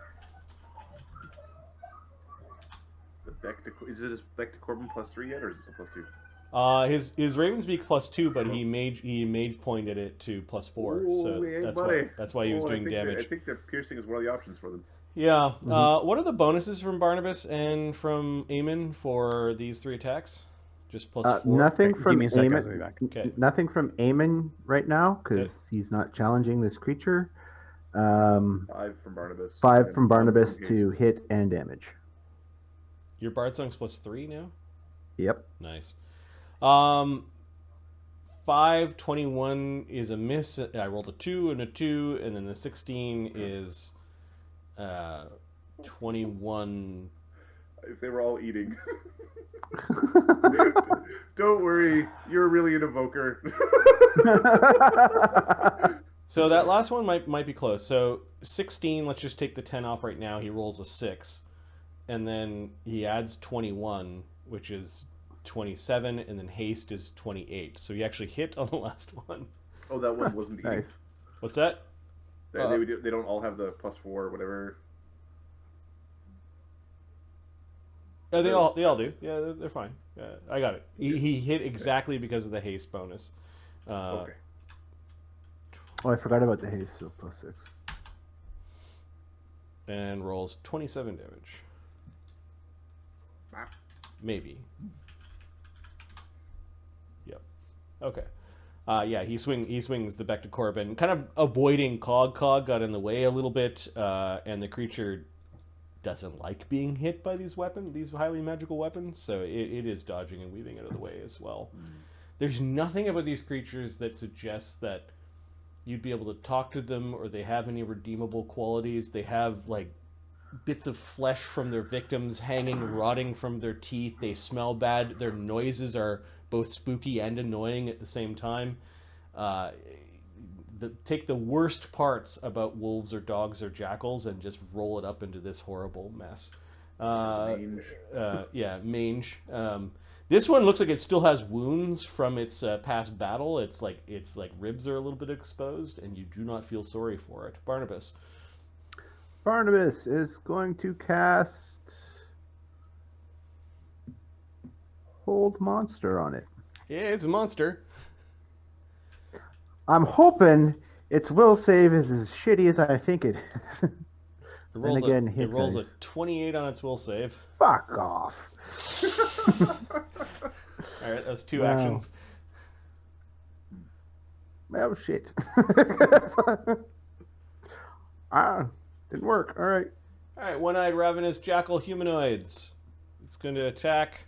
Is it back to Corbin +3 yet, or is it still +2? His Ravensbeak +2, but he mage pointed it to +4, so that's why he was doing damage. I think that piercing is one of the options for them. Yeah. What are the bonuses from Barnabas and from Aemon for these 3 attacks? Just +4. Nothing Give from me a sec, guys, I'll be Aemon. back. Okay. Nothing from Aemon right now because Okay. he's not challenging this creature. 5 from Barnabas. 5 and from 1 Barnabas from to hit and damage. Your Bard Song's +3 now? Yep. Nice. 521 is a miss. I rolled a 2 and a 2, and then the 16 is 21. If they were all eating. Don't worry, you're really an evoker. So that last one might be close. So 16, let's just take the 10 off right now. He rolls a 6. And then he adds 21, which is 27, and then haste is 28. So he actually hit on the last one. Oh, that one wasn't eating. Nice. What's that? They don't all have the +4 or whatever. They all do. Yeah, they're fine. I got it. He hit exactly because of the haste bonus. Okay. Oh, I forgot about the haste, so +6. And rolls 27 damage. Ah. Maybe. Yep. Okay. Yeah, he swings the Beck to Corbin, kind of avoiding Cog. Cog got in the way a little bit, and the creature doesn't like being hit by these highly magical weapons, so it is dodging and weaving out of the way as well. There's nothing about these creatures that suggests that you'd be able to talk to them or they have any redeemable qualities. They have like bits of flesh from their victims hanging, rotting from their teeth. They smell bad. Their noises are both spooky and annoying at the same time. Take the worst parts about wolves or dogs or jackals and just roll it up into this horrible mess. Mange. Yeah, mange. This one looks like it still has wounds from its past battle. It's like ribs are a little bit exposed, and you do not feel sorry for it. Barnabas. Barnabas is going to cast Hold Monster on it. Yeah, it's a monster. I'm hoping its will save is as shitty as I think it is. It rolls, again, it hit rolls a dice. 28 on its will save. Fuck off. All right, that's 2 Wow. actions. Oh shit. Didn't work. All right. All right, one-eyed ravenous jackal humanoids. It's going to attack.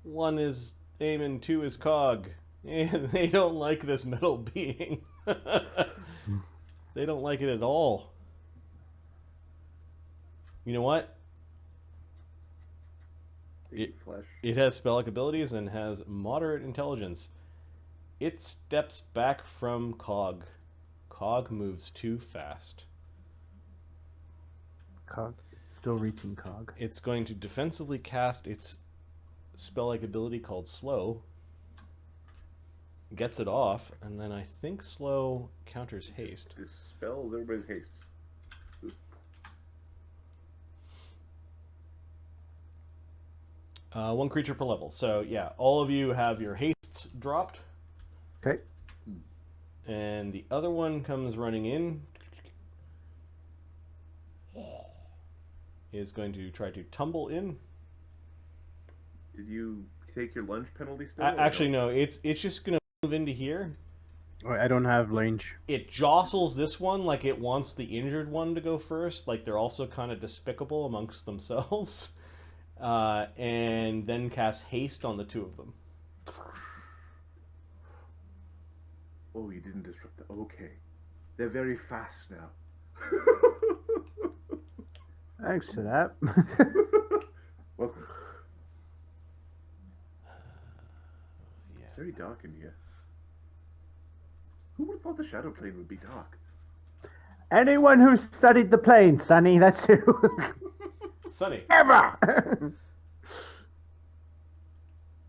1 is Aemon, 2 is Cog. And they don't like this metal being. They don't like it at all. You know what? Flesh. It has spell-like abilities and has moderate intelligence. It steps back from Cog. Cog moves too fast. Cog. Still reaching Cog. It's going to defensively cast its spell-like ability called Slow. gets it off, and then I think slow counters haste. Dispels everybody's hastes. One creature per level. So yeah, all of you have your hastes dropped, Okay. and the other one comes running in. Is going to try to tumble in. Did you take your lunge penalty still? Actually, no. It's just gonna move into here. Oh, I don't have range. It jostles this one like it wants the injured one to go first. Like they're also kind of despicable amongst themselves. And then casts haste on the two of them. Oh, you didn't disrupt the... Okay. They're very fast now. Thanks for that. Welcome. Yeah. It's very dark in here. Who would have thought the shadow plane would be dark? Anyone who's studied the plane, Sonny, that's who. Sunny. Ever!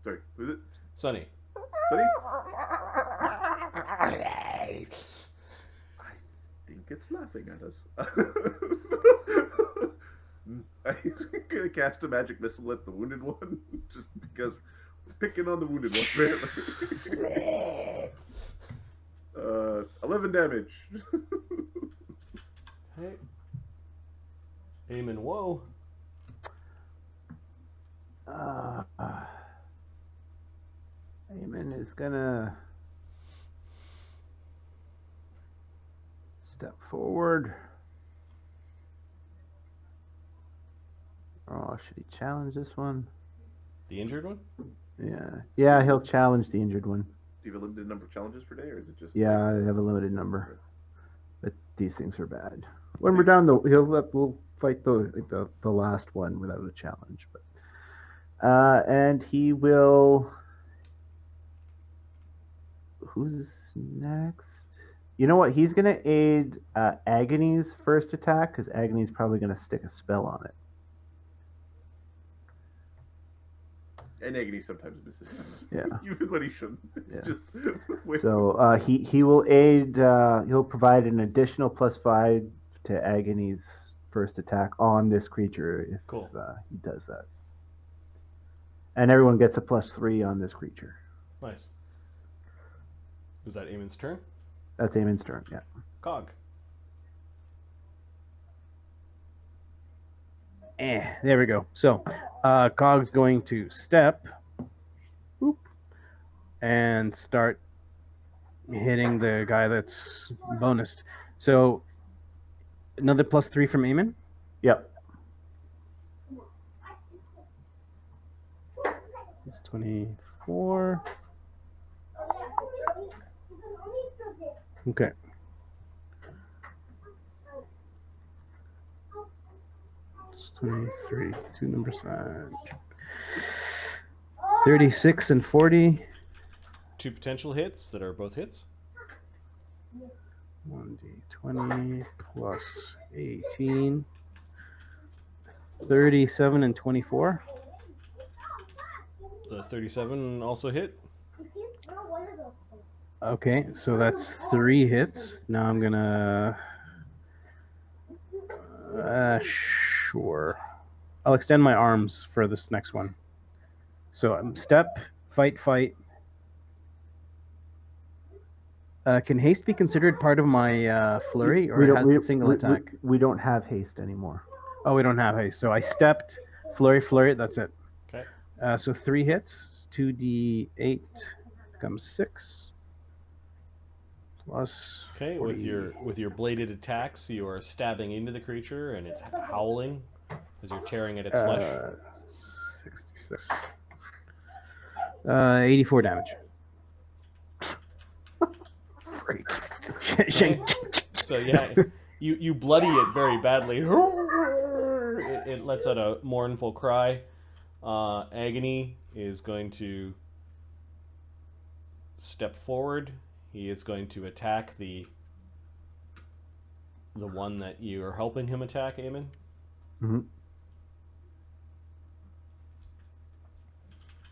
Sorry, who's it? Sunny. Sunny? I think it's laughing at us. I'm gonna cast a magic missile at the wounded one, just because we're picking on the wounded one, apparently. 11 damage. Hey. Aemon, whoa. Aemon is gonna step forward. Oh, should he challenge this one? The injured one? Yeah, he'll challenge the injured one. Do you have a limited number of challenges per day, or is it just... Yeah, I have a limited number. But these things are bad. When we're down, we'll fight the last one without a challenge. But and he will. Who's next? You know what? He's gonna aid Agony's first attack because Agony's probably gonna stick a spell on it. And Agony sometimes misses. Yeah. Even when he shouldn't. It's just... So he will aid. He'll provide an additional +5 to Agony's first attack on this creature if Cool. He does that. And everyone gets a +3 on this creature. Nice. Was that Aemon's turn? That's Aemon's turn. Yeah. Cog. There we go. So, Cog's going to step, whoop, and start hitting the guy that's bonused. So, another +3 from Aemon. Yep. This is 24. Okay. It's 23. Two number side. 36 and 40. Two potential hits that are both hits. 1d20 plus 18. 37 and 24. The 37 also hit. Okay, so that's 3 hits. Now I'm gonna... sure. I'll extend my arms for this next one. So step, fight, fight. Can haste be considered part of my flurry, or it has a single attack? We don't have haste anymore. Oh, we don't have haste. So I stepped, flurry, flurry. That's it. Okay. So 3 hits. 2d8 becomes 6. Plus. Okay, 40. with your bladed attacks, you are stabbing into the creature, and it's howling as you're tearing at its flesh. 66. 84 damage. Freak. Okay. So yeah, you bloody it very badly. It lets out a mournful cry. Agony is going to step forward. He is going to attack the one that you are helping him attack, Aemon. Mm-hmm.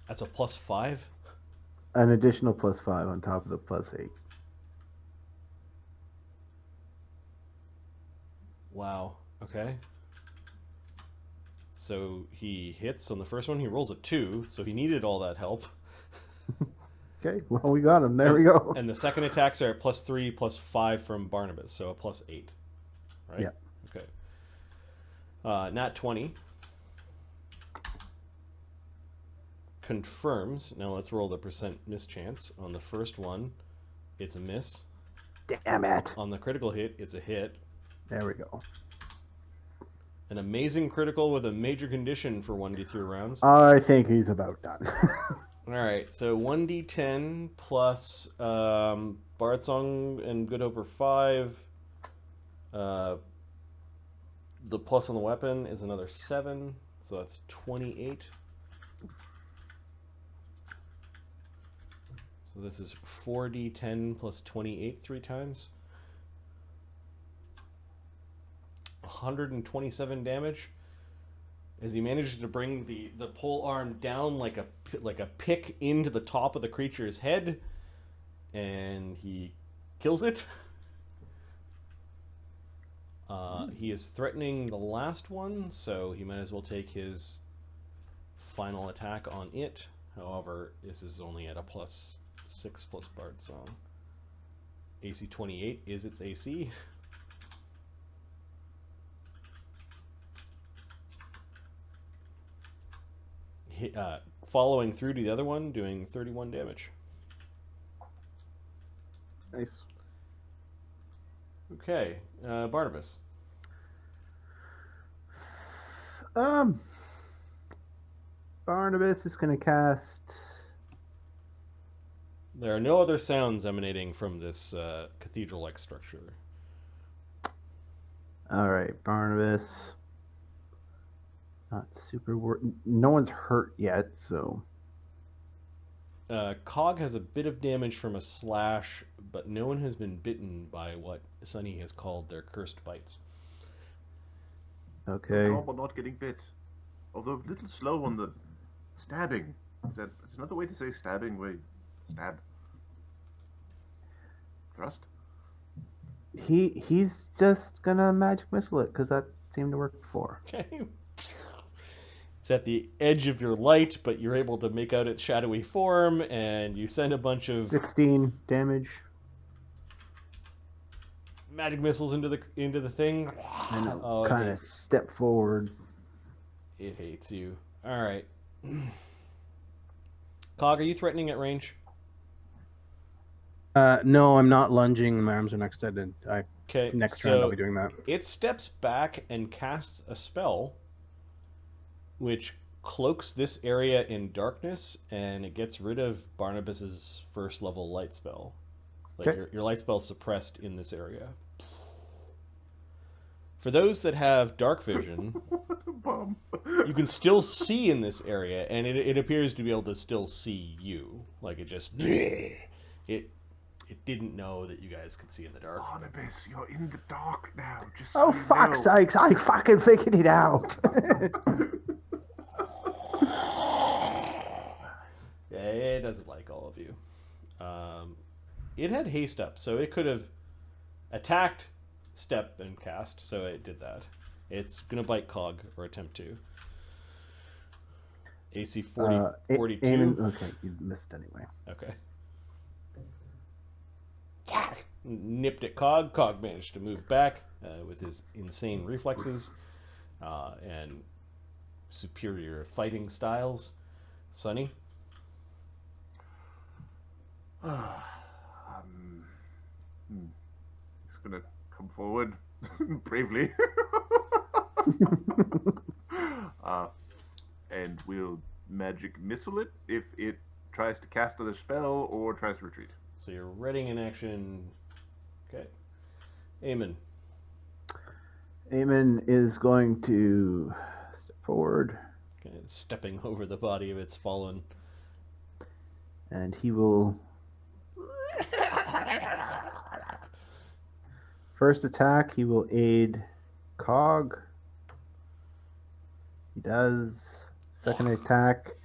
That's a +5. an additional +5 on top of the +8. Wow. Okay. So he hits on the first one. He rolls a 2, so he needed all that help. Okay, well, we got him. There we go. And the second attacks are at +3, +5 from Barnabus, so a +8. Right? Yeah. Okay. Nat 20. Confirms. Now let's roll the percent mischance. On the first one, it's a miss. Damn it. On the critical hit, it's a hit. There we go. An amazing critical with a major condition for 1d3 rounds. I think he's about done. Alright, so 1d10 plus Bard Song and Good Hope are 5. The plus on the weapon is another 7, so that's 28. So this is 4d10 plus 28 3 times. 127 damage. As he manages to bring the pole arm down like a pick into the top of the creature's head, and he kills it. He is threatening the last one, so he might as well take his final attack on it. However, this is only at a +6 plus Bard Song. AC 28 is its AC. Following through to the other one, doing 31 damage. Nice. Okay, Barnabas. Barnabas is going to cast. There are no other sounds emanating from this cathedral-like structure. All right, Barnabas. Not super no one's hurt yet, so. Cog has a bit of damage from a slash, but no one has been bitten by what Sunny has called their cursed bites. Okay. Normal not getting bit. Although a little slow on the stabbing. Is another way to say stabbing? Wait, stab. Thrust? He's just gonna magic missile it because that seemed to work before. Okay. It's at the edge of your light, but you're able to make out its shadowy form, and you send a bunch of 16 damage. magic missiles into the thing. And Oh, kind of step forward. It hates you. All right. Cog, are you threatening at range? No, I'm not lunging. My arms are next to it. Okay. Next round, I'll be doing that. It steps back and casts a spell, which cloaks this area in darkness, and it gets rid of Barnabas's first level light spell. Like Okay. your light spell's suppressed in this area. For those that have dark vision, Bum. you can still see in this area, and it appears to be able to still see you. Like it just it didn't know that you guys could see in the dark. Barnabas, you're in the dark now. Just Oh, so you fuck's know. sakes, I fucking figured it out. Yeah, it doesn't like all of you. It had haste up, so it could have attacked, step, and cast, so it did that. It's going to bite Cog, or attempt to. AC 42. Aemon, okay, you missed anyway. Okay. Nipped at Cog. Cog managed to move back with his insane reflexes and superior fighting styles. Sunny? He's gonna come forward bravely. And we'll magic missile it if it tries to cast another spell or tries to retreat. So you're readying an action. Okay. Aemon. Aemon is going to step forward, Okay, stepping over the body of its fallen. and he will. First attack, he will aid Cog. He does. Second attack,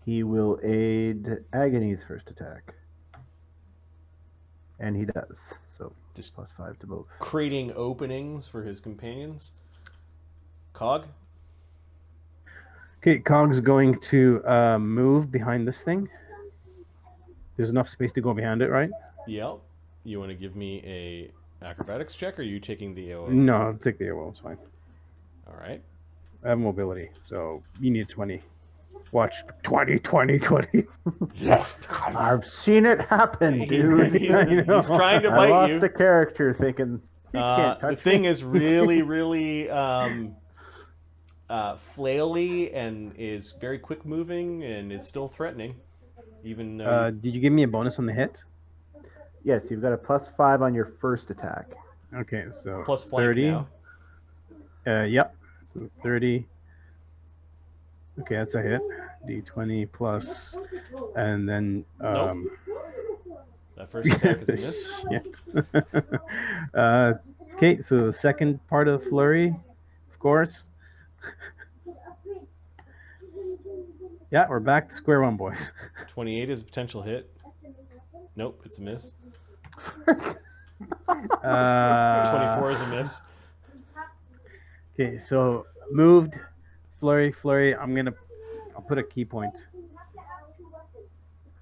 He will aid Agony's first attack. And he does. So Just +5 to both. creating openings for his companions. Cog? Okay, Cog's going to move behind this thing. There's enough space to go behind it, right? Yep. You want to give me a acrobatics check, or are you taking the AOO? No, I'll take the AOL. It's fine. All right. I have mobility, so you need 20. Watch 20, 20, 20. I've seen it happen, dude. He's trying to I bite lost you. the character thinking he can't touch The thing me. is really, really flaily and is very quick moving and is still threatening, even though. Did you give me a bonus on the hit? Yes, you've got a +5 on your first attack. Okay, so Plus flank 30. now. Yep. So 30. Okay, that's a hit. D20 plus, and then Nope. That first attack is a miss. Shit. Okay, so the second part of the flurry, of course. Yeah, we're back to square one, boys. 28 is a potential hit. Nope, it's a miss. 24 is a miss. Okay, so moved, flurry. I'll put a key point.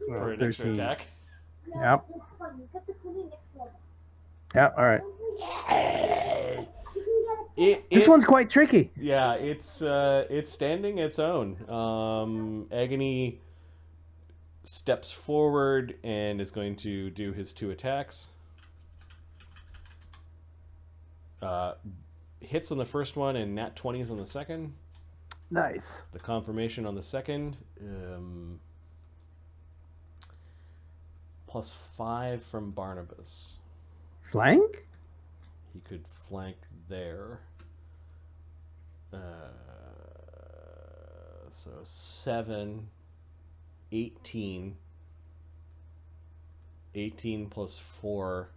For an extra attack. Yep. Yep. All right. This one's quite tricky. Yeah, it's standing its own. Agony steps forward and is going to do his 2 attacks. Hits on the first one and nat 20s on the second. Nice. The confirmation on the second. +5 from Barnabus. Flank? He could flank there. So 7, 18. 18 plus 4.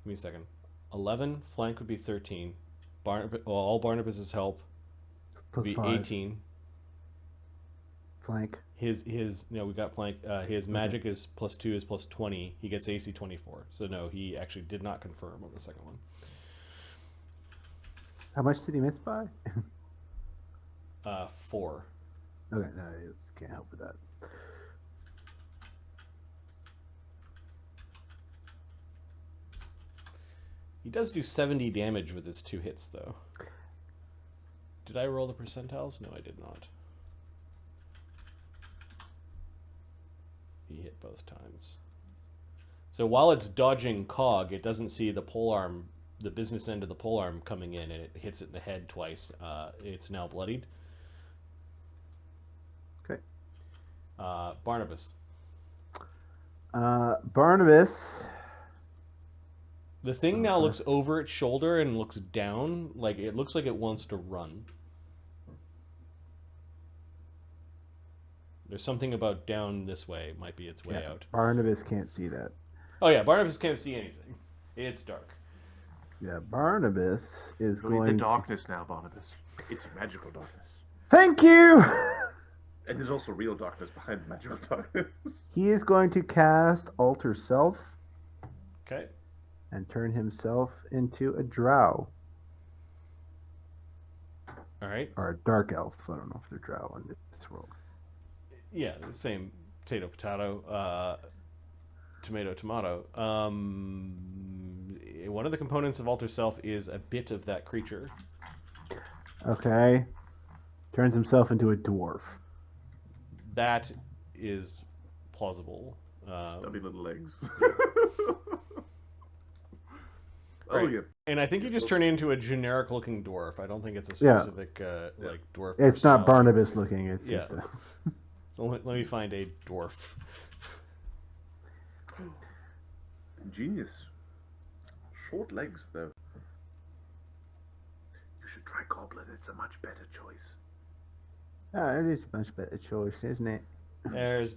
Give me a second. 11. Flank would be 13. All Barnabas's help would be +5. 18. Flank. His no, we got flank. His magic is +2 is +20. He gets AC 24. So no, he actually did not confirm on the second one. How much did he miss by? 4. Okay, no, I just can't help with that. He does do 70 damage with his 2 hits, though. Did I roll the percentiles? No, I did not. He hit both times. So while it's dodging Cog, it doesn't see the polearm, the business end of the polearm coming in, and it hits it in the head twice. It's now bloodied. Okay. Barnabas. Barnabas. The thing now looks over its shoulder and looks down. Like, it looks like it wants to run. There's something about down this way. It might be its way out. Barnabas can't see that. Oh, yeah. Barnabas can't see anything. It's dark. Yeah, Barnabas is We're in going the darkness now, Barnabas. It's magical darkness. Thank you! And there's also real darkness behind the magical darkness. He is going to cast Alter Self Okay. and turn himself into a drow. All right. Or a dark elf. I don't know if they're drow in this world. Yeah, the same potato, tomato. One of the components of Alter Self is a bit of that creature. Okay. Turns himself into a dwarf. That is plausible. Stubby little legs. Right. Oh, yeah. And I think you just turn into a generic-looking dwarf. I don't think it's a specific like dwarf. It's not personality. Barnabas looking. It's Yeah. just a... So let me find a dwarf. Genius. Short legs, though. You should try Goblin. It's a much better choice. it is a much better choice, isn't it? There's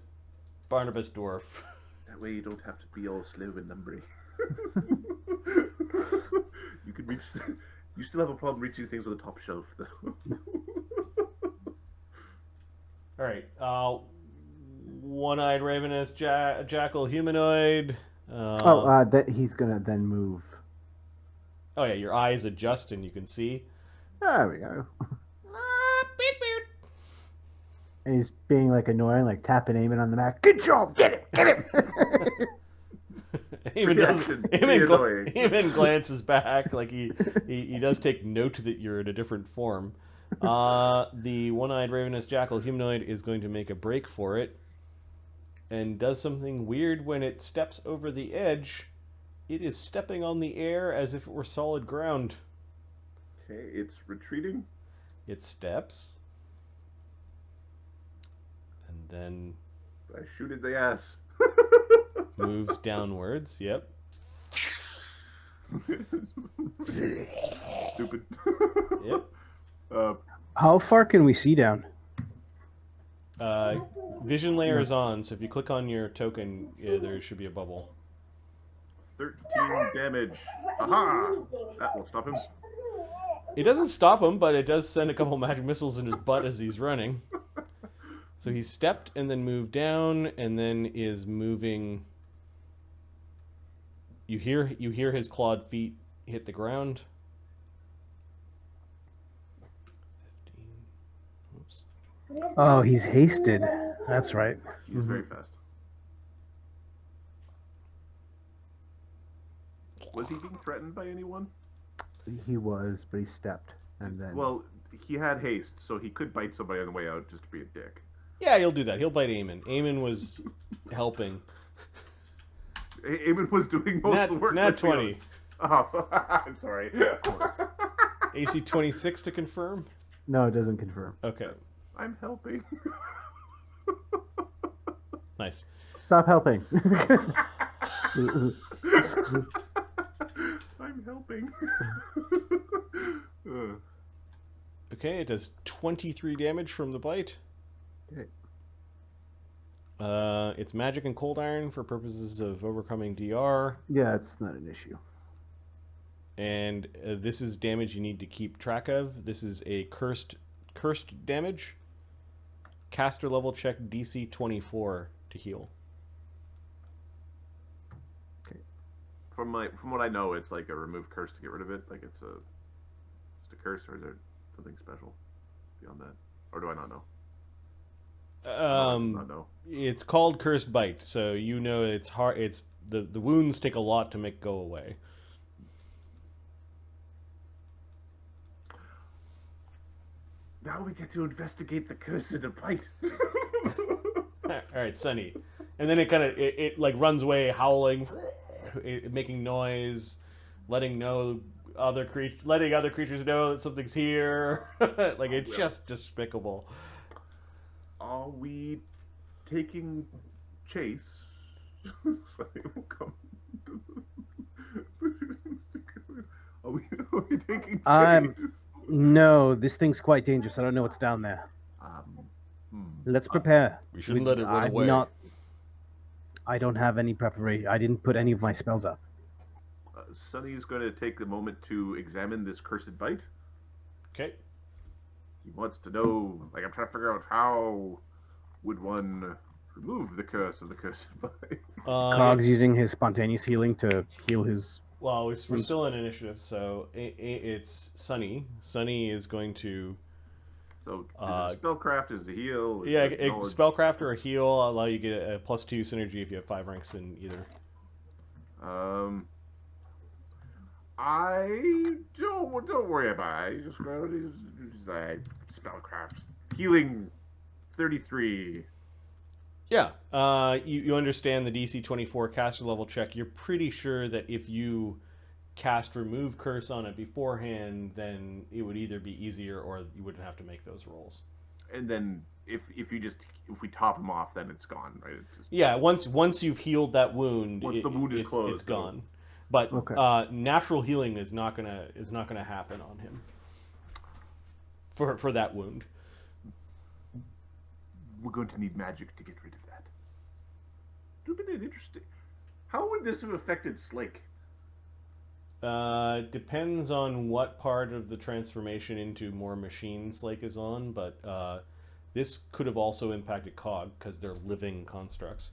Barnabas dwarf. That way you don't have to be all slow and lumbering. You can reach You still have a problem reaching things on the top shelf, though. All right. One-eyed ravenous jackal humanoid. That he's gonna then move. Oh yeah, your eyes adjust and you can see. There we go. Beep, beep. And he's being like annoying, like tapping Aemon on the back. Good job, get him, get him. Eamon glances back like he does take note that you're in a different form. The one-eyed ravenous jackal humanoid is going to make a break for it and does something weird when it steps over the edge. It is stepping on the air as if it were solid ground. Okay, it's retreating. It steps. And then I shooted the ass. moves downwards. Yep. Stupid. Yep. How far can we see down? Vision layer is on, so if you click on your token, there should be a bubble. 13 damage. Aha! That will stop him. It doesn't stop him, but it does send a couple magic missiles in his butt as he's running. So he stepped and then moved down, and then is moving. You hear his clawed feet hit the ground. 15. Oops. Oh, he's hasted. That's right. He's very fast. Was he being threatened by anyone? He was, but he stepped, and then. Well, he had haste, so he could bite somebody on the way out just to be a dick. Yeah, he'll do that. He'll bite Aemon. Aemon was helping. Aemon was doing most of the work. Nat 20. Oh, I'm sorry. Of course. AC 26 to confirm? No, it doesn't confirm. Okay. I'm helping. Nice. Stop helping. I'm helping. Okay, it does 23 damage from the bite. Okay. It's magic and cold iron for purposes of overcoming DR. Yeah, it's not an issue. And this is damage you need to keep track of. This is a cursed damage. Caster level check DC 24 to heal. From what I know, it's like a remove curse to get rid of it. Like it's just a curse, or is there something special beyond that, or do I not know? Not know. It's called cursed bite, so you know it's hard. It's the wounds take a lot to make go away. Now we get to investigate the curse of the bite. All right, Sunny, and then it like runs away, howling, making noise, letting other creatures know that something's here. Like it's just despicable. Are we taking chase? Are we taking chase? No, this thing's quite dangerous. I don't know what's down there. Let's prepare. We shouldn't let it run away. I don't have any preparation. I didn't put any of my spells up. Sunny's going to take the moment to examine this cursed bite. Okay. He wants to know, like, I'm trying to figure out how would one remove the curse of the cursed bite. Cog's using his spontaneous healing to heal his... Well, we're still in initiative, so it's Sunny. Sunny is going to... So, spellcraft is to heal. Yeah, spellcraft or a heal will allow you to get a +2 synergy if you have 5 ranks in either. I don't worry about it. Just spellcraft healing 33. Yeah, you understand the DC 24 caster level check. You're pretty sure that if you cast remove curse on it beforehand, then it would either be easier or you wouldn't have to make those rolls. And then if we top him off, then it's gone, right? Yeah, once you've healed that wound, the wound is closed, it's gone. But okay. Natural healing is not gonna happen on him for that wound. We're going to need magic to get rid of that. Stupid and interesting. How would this have affected Slake? Depends on what part of the transformation into more machines-like is on, but this could have also impacted Cog because they're living constructs.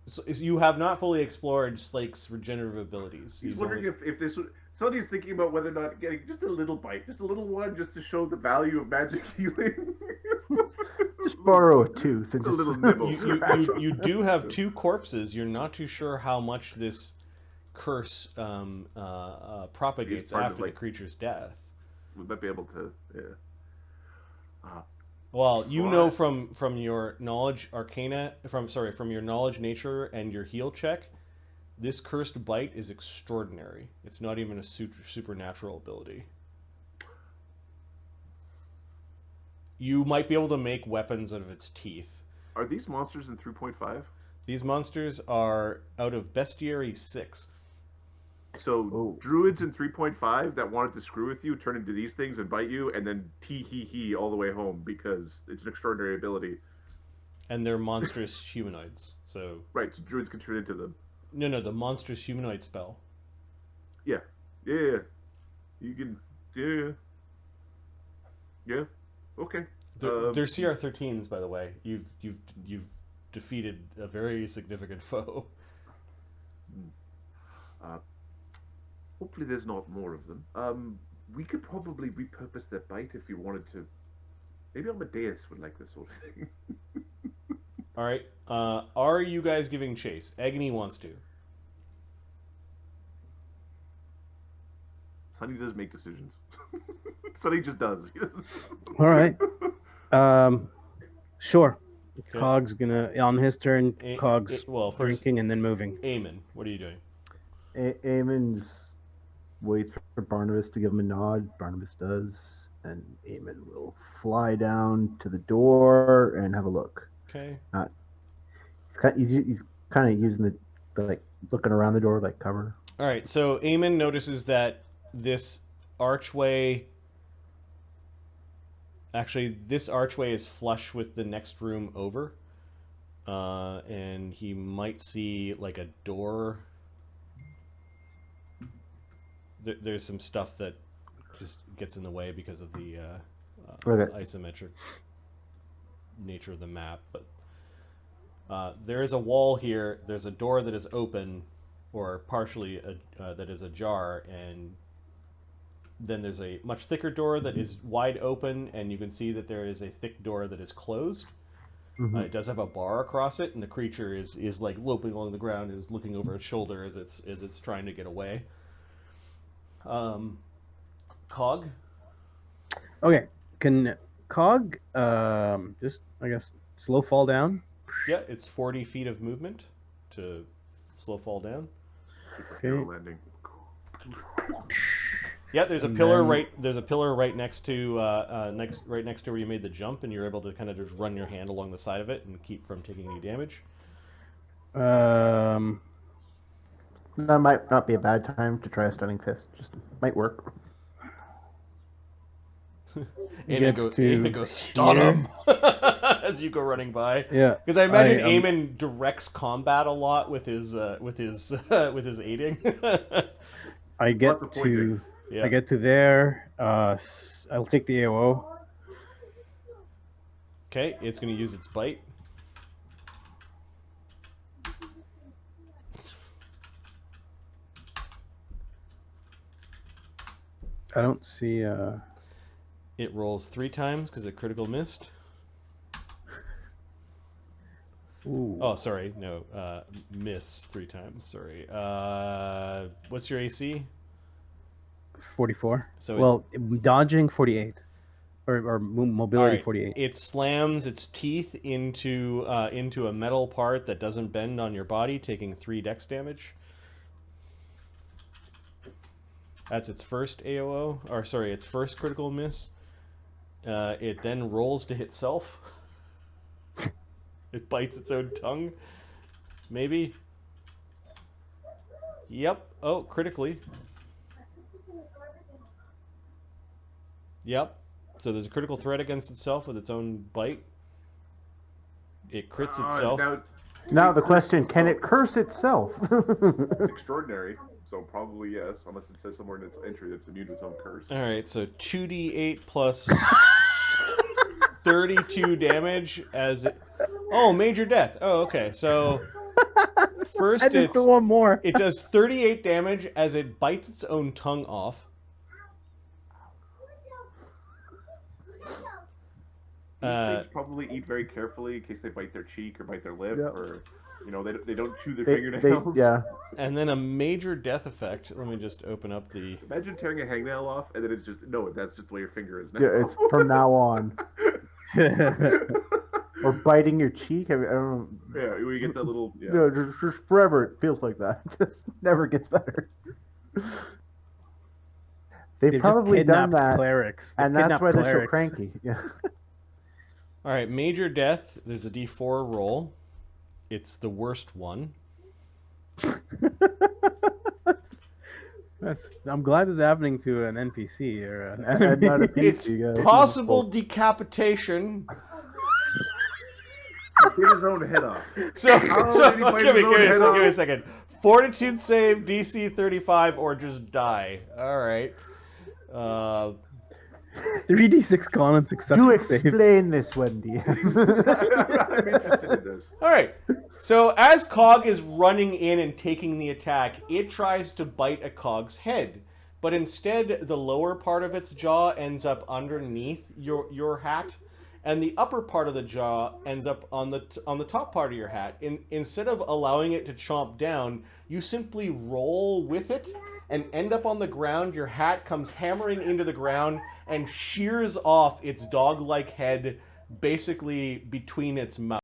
So you have not fully explored Slake's regenerative abilities. He's wondering if this would... Somebody's thinking about whether or not getting just a little bite, just a little one, just to show the value of magic healing. Just borrow a tooth and A just little nibble. You do have 2 corpses. You're not too sure how much this curse propagates part of, after the creature's death. We might be able to... Yeah. Well, you Well, know from your knowledge arcana, from your knowledge nature and your heal check, this cursed bite is extraordinary. It's not even a supernatural ability. You might be able to make weapons out of its teeth. Are these monsters in 3.5? These monsters are out of Bestiary 6. So druids in 3.5 that wanted to screw with you turn into these things and bite you, and then tee-hee-hee all the way home because it's an extraordinary ability. And they're monstrous humanoids. So Right, so druids can turn into them. No, the monstrous humanoid spell. Yeah. You can... Yeah. Okay. They're CR13s, by the way. You've defeated a very significant foe. Hopefully there's not more of them. We could probably repurpose that bite if you wanted to. Maybe Amadeus would like this sort of thing. All right. Are you guys giving chase? Agony wants to. Sonny does make decisions. Sonny just does. All right. Sure. Okay. Cog's gonna on his turn. Cog's first, drinking and then moving. Aemon, what are you doing? Aemon's waits for Barnabus to give him a nod. Barnabus does, and Aemon will fly down to the door and have a look. Okay. He's kind of using the like looking around the door like cover. All right. So Aemon notices that this archway. Actually, this archway is flush with the next room over, and he might see like a door. There's some stuff that just gets in the way because of the isometric nature of the map. But there is a wall here. There's a door that is open, or partially that is ajar, and then there's a much thicker door that is wide open, and you can see that there is a thick door that is closed. Mm-hmm. It does have a bar across it, and the creature is like loping along the ground, is looking over its shoulder as it's trying to get away. Cog? Okay. Can Cog just, I guess, slow fall down? Yeah, it's 40 feet of movement to slow fall down. Superhero landing. Yeah, there's a pillar right next to right next to where you made the jump, and you're able to kind of just run your hand along the side of it and keep from taking any damage. That might not be a bad time to try a stunning fist. Just might work. Aemon goes stun him as you go running by. Yeah, because I imagine Aemon directs combat a lot with his aiding. I get to there. I'll take the AOO. Okay, it's going to use its bite. I don't see. It rolls 3 times because it critical missed. Ooh. Oh, sorry. No, miss 3 times. Sorry. What's your AC? 44. So dodging 48, or mobility 48. It slams its teeth into a metal part that doesn't bend on your body, taking 3 dex damage. That's its first AOO, or sorry, its first critical miss. It then rolls to hit self. It bites its own tongue. Maybe. Yep. Oh, critically. Yep. So there's a critical threat against itself with its own bite. It crits itself. Now the question: can it curse itself? It's extraordinary, so probably yes, unless it says somewhere in its entry that's immune to its own curse. All right, so 2d8 plus 32 damage as it. Oh, major death. Oh, okay. So first I just want more. it does 38 damage as it bites its own tongue off. These things probably eat very carefully in case they bite their cheek or bite their lip, Yep. or they don't chew their fingernails. Yeah. And then a major death effect. Let me just open up the. Imagine tearing a hangnail off, and then it's just that's just the way your finger is now. Yeah, it's from now on. Or biting your cheek. I don't know. Yeah, where you get that little. Yeah. No, just forever it feels like that. It just never gets better. They've probably done that, clerics. and that's why they're so cranky. Yeah. All right, major death. There's a d4 roll. It's the worst one. I'm glad this is happening to an NPC or an And enemy. not a It's PC, yeah. possible decapitation. Get his own head off. So, did he bite give me his own head off? a second. Fortitude save, DC 35, or just die. All right. 3d6 con and Do successful save. explain this, Wendy. I'm interested in this. All right. So as Cog is running in and taking the attack, it tries to bite at Cog's head, but instead the lower part of its jaw ends up underneath your hat, and the upper part of the jaw ends up on the top part of your hat. Instead of allowing it to chomp down, you simply roll with it and end up on the ground. Your hat comes hammering into the ground and shears off its dog-like head, basically between its mouth.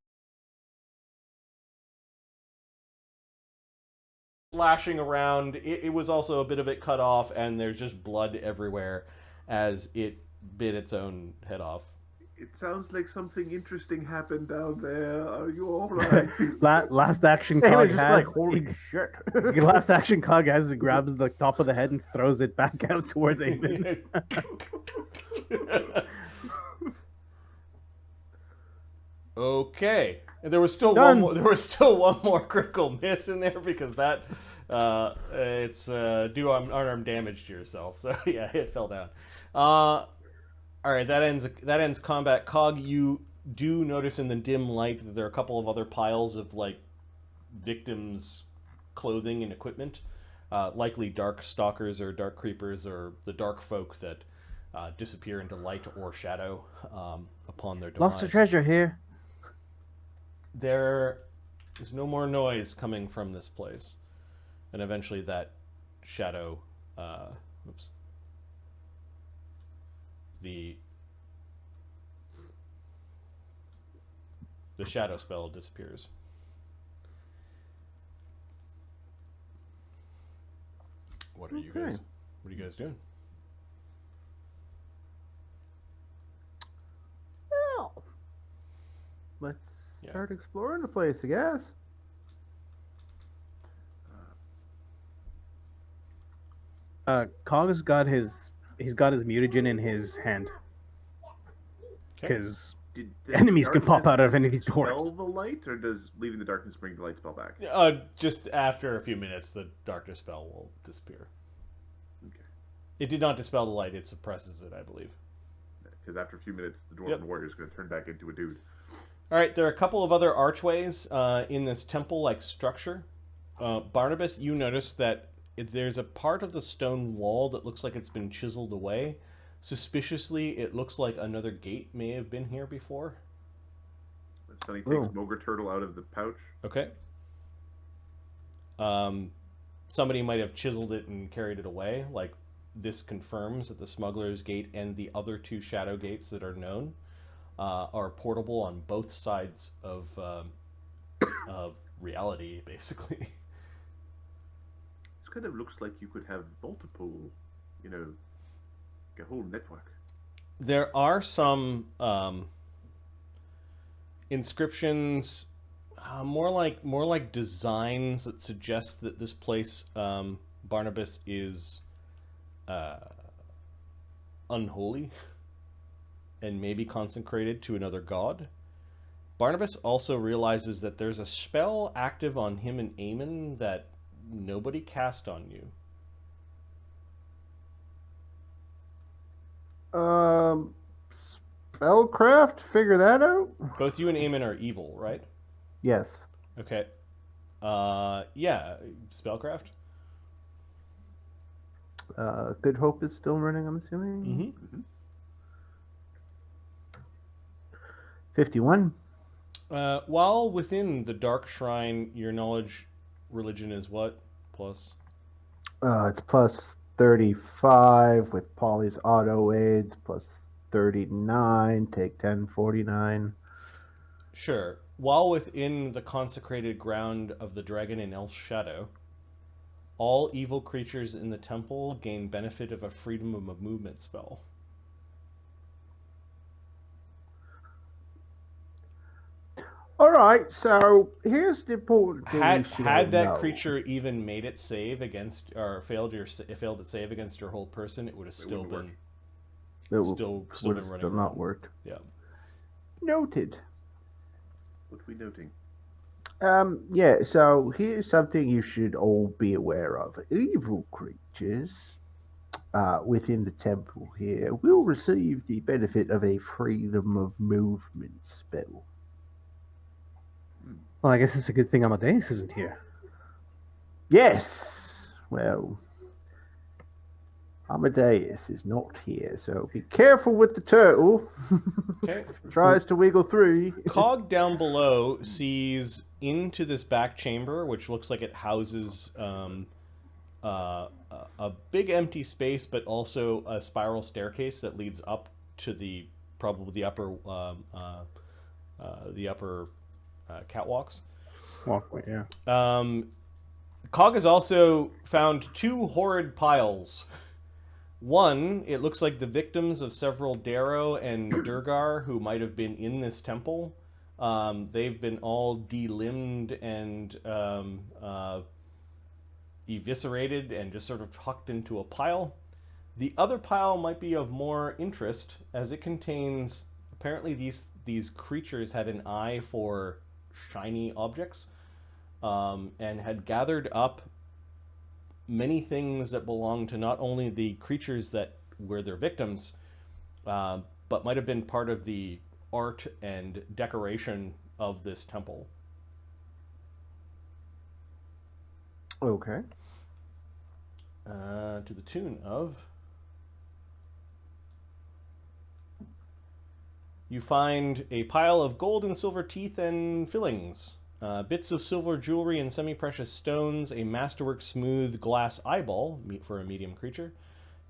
Slashing around, it was also a bit of it cut off, and there's just blood everywhere as it bit its own head off. It sounds like something interesting happened down there. Are you all right? Last action They were Cog just has. like, holy shit. Last action Cog has it grabs the top of the head and throws it back out towards Aemon. Okay, and there was still Done. one more. There was still one more critical miss in there because that it's do unarmed damage to yourself. So yeah, it fell down. All right, that ends combat. Cog, you do notice in the dim light that there are a couple of other piles of like victims' clothing and equipment, likely dark stalkers or dark creepers or the dark folk that disappear into light or shadow upon their demise. Lost a treasure here. There is no more noise coming from this place, and eventually that shadow, the shadow spell disappears. What are you guys? What are you guys doing? Well, let's start exploring the place, I guess. Cog has got his mutagen in his hand because Did enemies can pop darkness out of any of these dispel doors. the light, or does leaving the darkness bring the light spell back? Just after a few minutes, the darkness spell will disappear. Okay. It did not dispel the light; it suppresses it, I believe. Because after a few minutes, the dwarven Yep. warrior is going to turn back into a dude. All right, there are a couple of other archways in this temple-like structure. Barnabus, you notice that there's a part of the stone wall that looks like it's been chiseled away. Suspiciously, it looks like another gate may have been here before. Sonny takes Mogre Turtle out of the pouch. Okay. Somebody might have chiseled it and carried it away. Like, this confirms that the Smuggler's Gate and the other two shadow gates that are known are portable on both sides of reality, basically. This kind of looks like you could have multiple, a whole network. There are some inscriptions, more like designs that suggest that this place, Barnabus, is unholy and maybe consecrated to another god. Barnabus also realizes that there's a spell active on him and Aemon that nobody cast on you. Spellcraft, figure that out. Both you and Aemon are evil, right? Yes. Okay. Yeah, spellcraft. Good Hope is still running, I'm assuming. Mm-hmm. 51. While within the Dark Shrine, your knowledge religion is what? Plus? It's plus 35 with Polly's auto aids, plus 39, take 10, 49. Sure. While within the consecrated ground of the dragon in Elf's Shadow, all evil creatures in the temple gain benefit of a freedom of movement spell. Alright, so here's the important thing Had you should had all that know. creature even made its save against, or failed its save against your whole person, it would have still wouldn't been It still would been have running still not wrong. worked. Yeah. Noted. What are we noting? Yeah, so here's something you should all be aware of. Evil creatures within the temple here will receive the benefit of a freedom of movement spell. Well, I guess it's a good thing Amadeus isn't here. Yes, well, Amadeus is not here, so be careful with the turtle. Okay. Tries to wiggle through. Cog down below sees into this back chamber, which looks like it houses a big empty space, but also a spiral staircase that leads up to probably the upper catwalks. Walkway, yeah. Cog has also found two horrid piles. One, it looks like the victims of several Darrow and Durgar who might have been in this temple. They've been all delimbed and eviscerated and just sort of tucked into a pile. The other pile might be of more interest, as it contains, apparently these creatures had an eye for shiny objects, and had gathered up many things that belong to not only the creatures that were their victims, but might have been part of the art and decoration of this temple. Okay. To the tune of... You find a pile of gold and silver teeth and fillings, bits of silver jewelry and semi-precious stones, a masterwork smooth glass eyeball for a medium creature,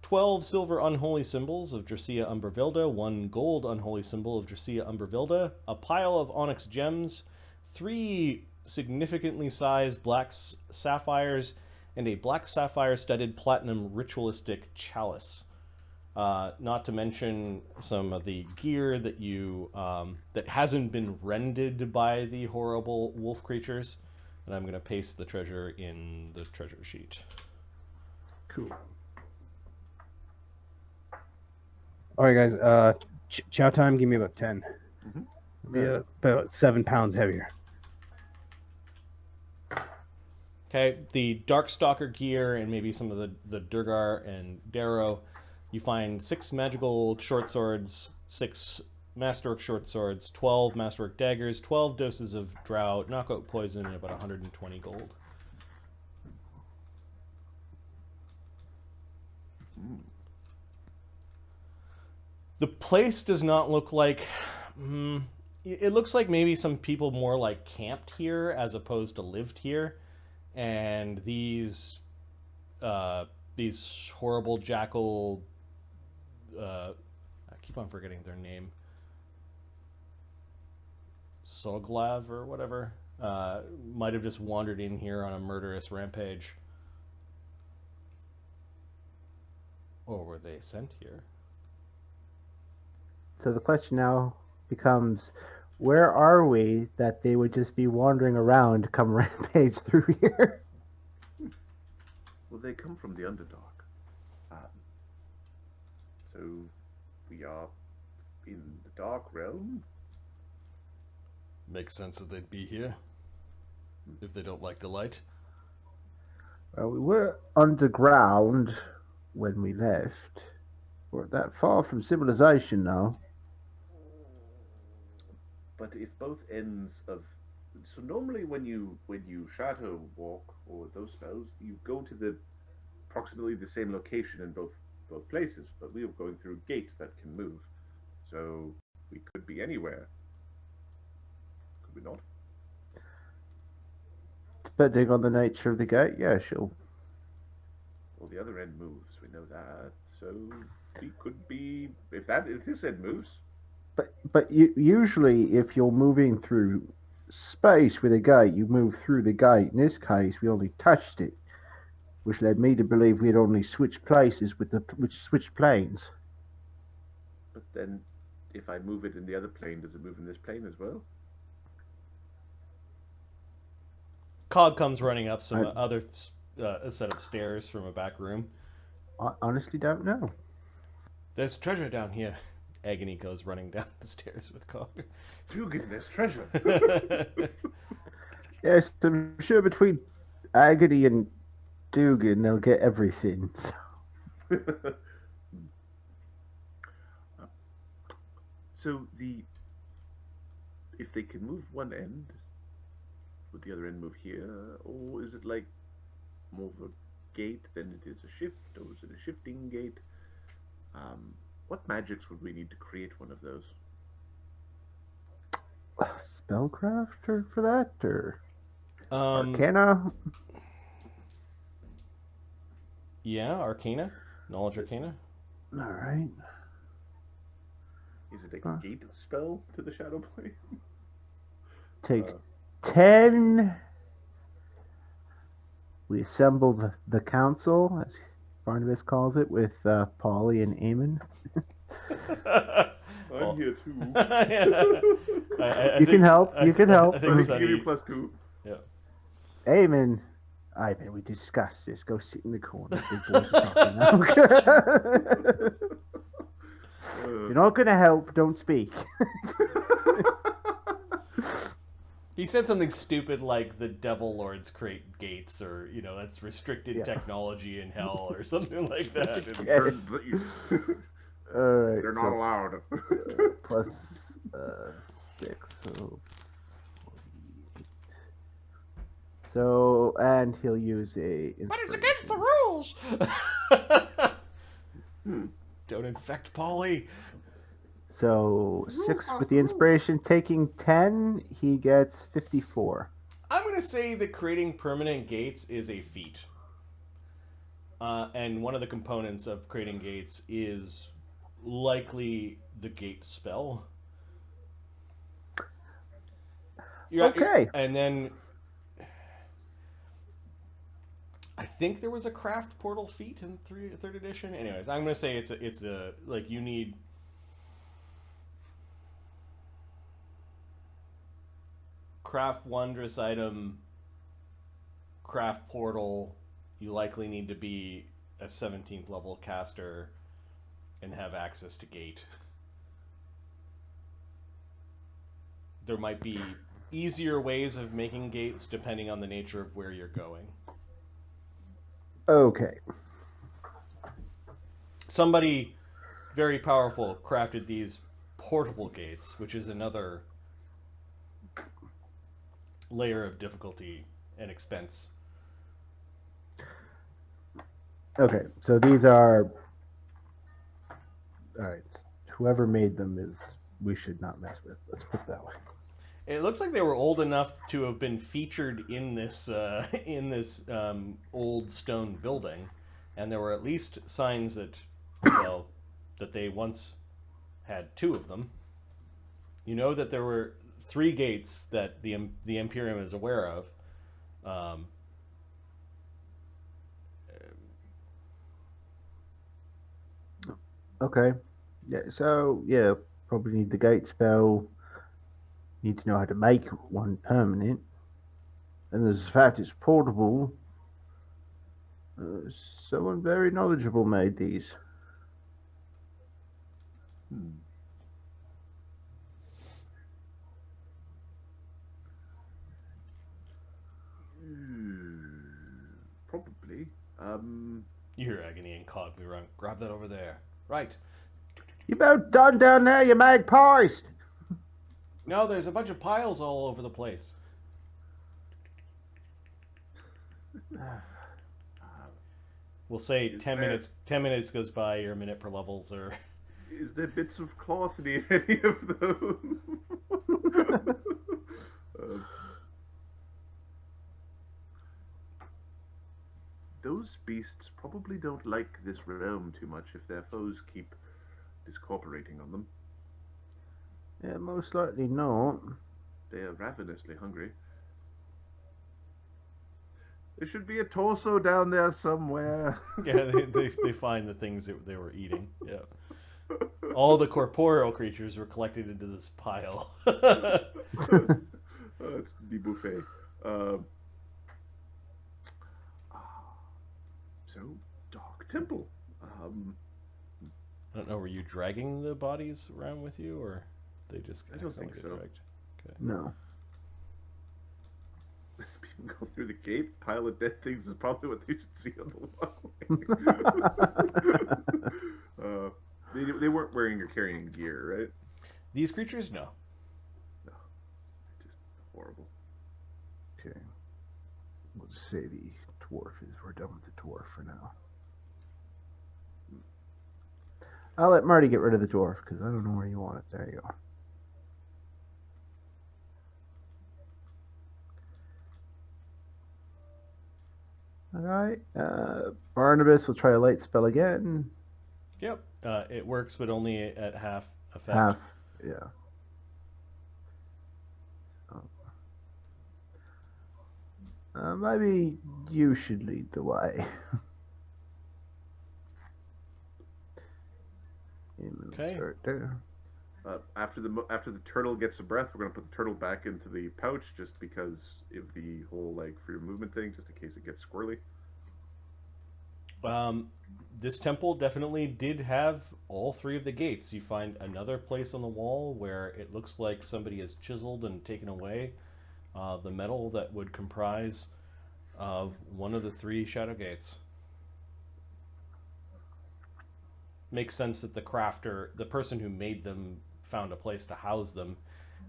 12 silver unholy symbols of Dracia Umbravilda, 1 gold unholy symbol of Dracia Umbravilda, a pile of onyx gems, 3 significantly sized black sapphires, and a black sapphire studded platinum ritualistic chalice. Not to mention some of the gear that you that hasn't been rended by the horrible wolf creatures. And I'm going to paste the treasure in the treasure sheet. Cool. All right, guys. Chow time. Give me about 10. Mm-hmm. Be about 7 pounds heavier. Okay, the Darkstalker gear and maybe some of the Durgar and Darrow. You find 6 magical short swords, 6 masterwork short swords, 12 masterwork daggers, 12 doses of drow, knockout poison, and about 120 gold. The place does not look like... it looks like maybe some people more like camped here as opposed to lived here. And these horrible jackal... I keep on forgetting their name. Soglav or whatever. Might have just wandered in here on a murderous rampage. Or were they sent here? So the question now becomes, where are we that they would just be wandering around, come rampage through here? Well, they come from the Underdark. So we are in the Dark Realm. Makes sense that they'd be here if they don't like the light. Well, we were underground when we left. We're that far from civilization now. But if both ends of so normally when you shadow walk or those spells, you go to the approximately the same location in both places. But we are going through gates that can move, so we could be anywhere. Could we not? Depending on the nature of the gate, yeah, sure. Well, the other end moves. We know that, so we could be if this end moves. But usually, if you're moving through space with a gate, you move through the gate. In this case, we only touched it, which led me to believe we had only switched places which switched planes. But then, if I move it in the other plane, does it move in this plane as well? Cog comes running up a set of stairs from a back room. I honestly don't know. There's treasure down here. Agony goes running down the stairs with Cog. Dugan, there's treasure. Yes, I'm sure between Agony and Dugan, they'll get everything. So if they can move one end, would the other end move here, or is it like more of a gate than it is a shift, or is it a shifting gate? What magics would we need to create one of those? Spellcraft for that, or Arcana? Yeah, Arcana, knowledge Arcana. All right. Is it a gate spell to the shadow plane? Take 10. We assemble the council, as Barnabus calls it, with Polly and Aemon. I'm here too. You can help. I can help. think Give Sonny, you +2. yeah. Aemon, I bet we discussed this. Go sit in the corner. Big boys are talking now. If you're not going to help, don't speak. He said something stupid like the Devil Lords create gates, or that's restricted technology in hell, or something like that. All right. They're not allowed. Plus 6, so 48. So, and he'll use a. But it's against the rules. Don't infect Polly. So 6 with the inspiration, taking 10, he gets 54. I'm going to say that creating permanent gates is a feat. And one of the components of creating gates is likely the gate spell. Okay. And then I think there was a craft portal feat in 3rd edition. Anyways, I'm going to say it's a like you need craft wondrous item, craft portal. You likely need to be a 17th level caster and have access to gate. There might be easier ways of making gates depending on the nature of where you're going. Okay. Somebody very powerful crafted these portable gates, which is another layer of difficulty and expense. Okay, so these are. Alright. Whoever made them we should not mess with. Let's put it that way. It looks like they were old enough to have been featured in this old stone building, and there were at least signs that they once had 2 of them. You know that there were 3 gates that the Imperium is aware of. Okay. Yeah. So yeah, probably need the gate spell. Need to know how to make one permanent. And there's the fact it's portable. Someone very knowledgeable made these. You hear Agony and Cog me run. Grab that over there. Right. You about done down there, you magpies? No, there's a bunch of piles all over the place. We'll say 10 minutes. 10 minutes goes by. Your minute per levels are. Is there bits of cloth near any of those? Those beasts probably don't like this realm too much if their foes keep discorporating on them. Yeah, most likely not. They are ravenously hungry. There should be a torso down there somewhere. Yeah, they find the things that they were eating. Yeah. All the corporeal creatures were collected into this pile. It's the buffet. So, Dark Temple. I don't know, were you dragging the bodies around with you, or they just I don't think accidentally so. get dragged? Okay. No. People go through the gate, pile of dead things is probably what they should see on the wall. They weren't wearing or carrying gear, right? These creatures, no. No. Just horrible. Okay. We'll just say the dwarf is. We're done with the dwarf for now. I'll let Marty get rid of the dwarf because I don't know where you want it. There you go. All right. Barnabus will try a light spell again. Yep. It works, but only at half effect. Half. Yeah. So. Maybe you should lead the way. Okay. Start there. After the turtle gets a breath, we're gonna put the turtle back into the pouch just because of the whole like freedom movement thing, just in case it gets squirrely. This temple definitely did have all three of the gates. You find another place on the wall where it looks like somebody has chiseled and taken away the metal that would comprise of one of the three shadow gates. Makes sense that the crafter, the person who made them, found a place to house them.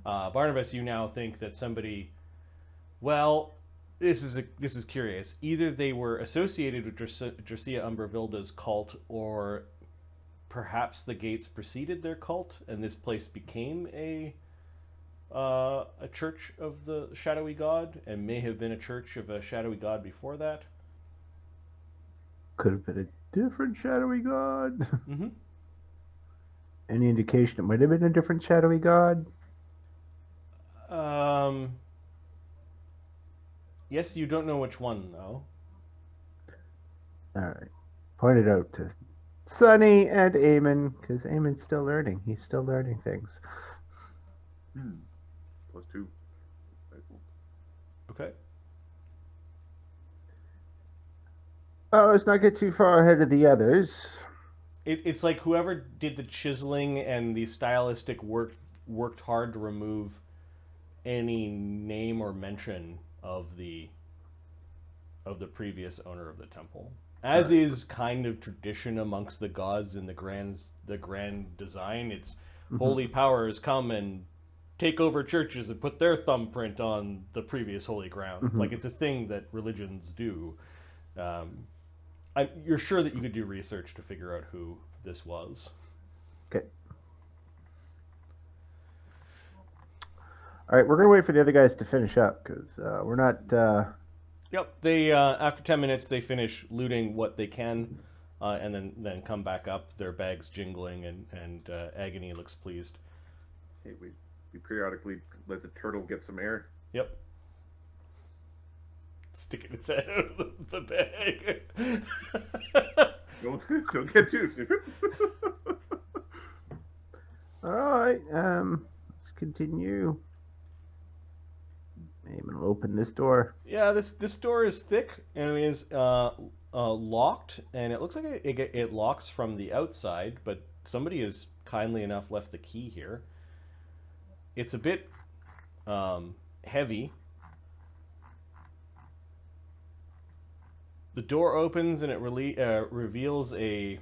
Barnabus, you now think that somebody, well, this is curious. Either they were associated with Dracia Umbravilda's cult, or perhaps the gates preceded their cult, and this place became a church of the shadowy god, and may have been a church of a shadowy god before that. Could have been a different shadowy god. Mm-hmm. Any indication it might have been a different shadowy god? Yes, you don't know which one, though. All right. Point it out to Sunny and Aemon, because Aemon's still learning. He's still learning things. +2. Okay. Oh, let's not get too far ahead of the others. It's like whoever did the chiseling and the stylistic work worked hard to remove any name or mention of the previous owner of the temple, as is kind of tradition amongst the gods in the grand design. It's holy powers come and take over churches and put their thumbprint on the previous holy ground. Like, it's a thing that religions do. You're sure that you could do research to figure out who this was. Okay. All right, we're going to wait for the other guys to finish up, because we're not... Yep. They after 10 minutes, they finish looting what they can, and then come back up, their bags jingling, and Agony looks pleased. Hey, we periodically let the turtle get some air. Yep. Sticking its head out of the bag. Don't get too soon. All right, let's continue. Aemon will open this door. Yeah, this door is thick and it is locked, and it looks like it locks from the outside, but somebody has kindly enough left the key here. It's a bit heavy. The door opens and it reveals a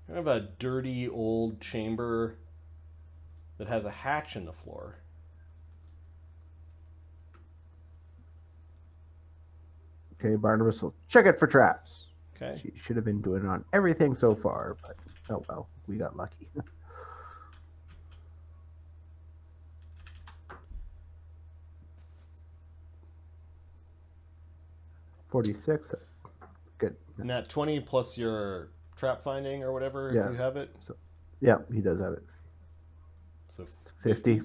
kind of a dirty old chamber that has a hatch in the floor. Okay, Barnabas will check it for traps. Okay. She should have been doing it on everything so far, but oh well, we got lucky. 46. Good. And that 20 plus your trap finding or whatever, Yeah. if you have it. So, yeah, he does have it. So 50.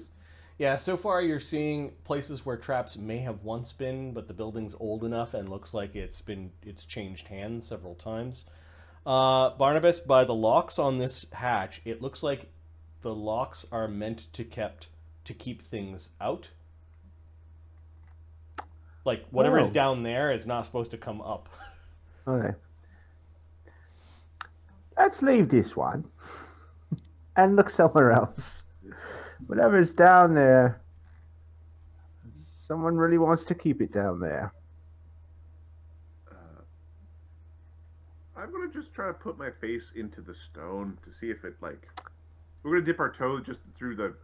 Yeah, so far you're seeing places where traps may have once been, but the building's old enough and looks like it's changed hands several times. Barnabas, by the locks on this hatch, it looks like the locks are meant to keep things out. Like whatever's down there is not supposed to come up. Okay. Let's leave this one and look somewhere else. Whatever's down there, someone really wants to keep it down there. I'm gonna just try to put my face into the stone to see if it like. We're gonna dip our toe just through the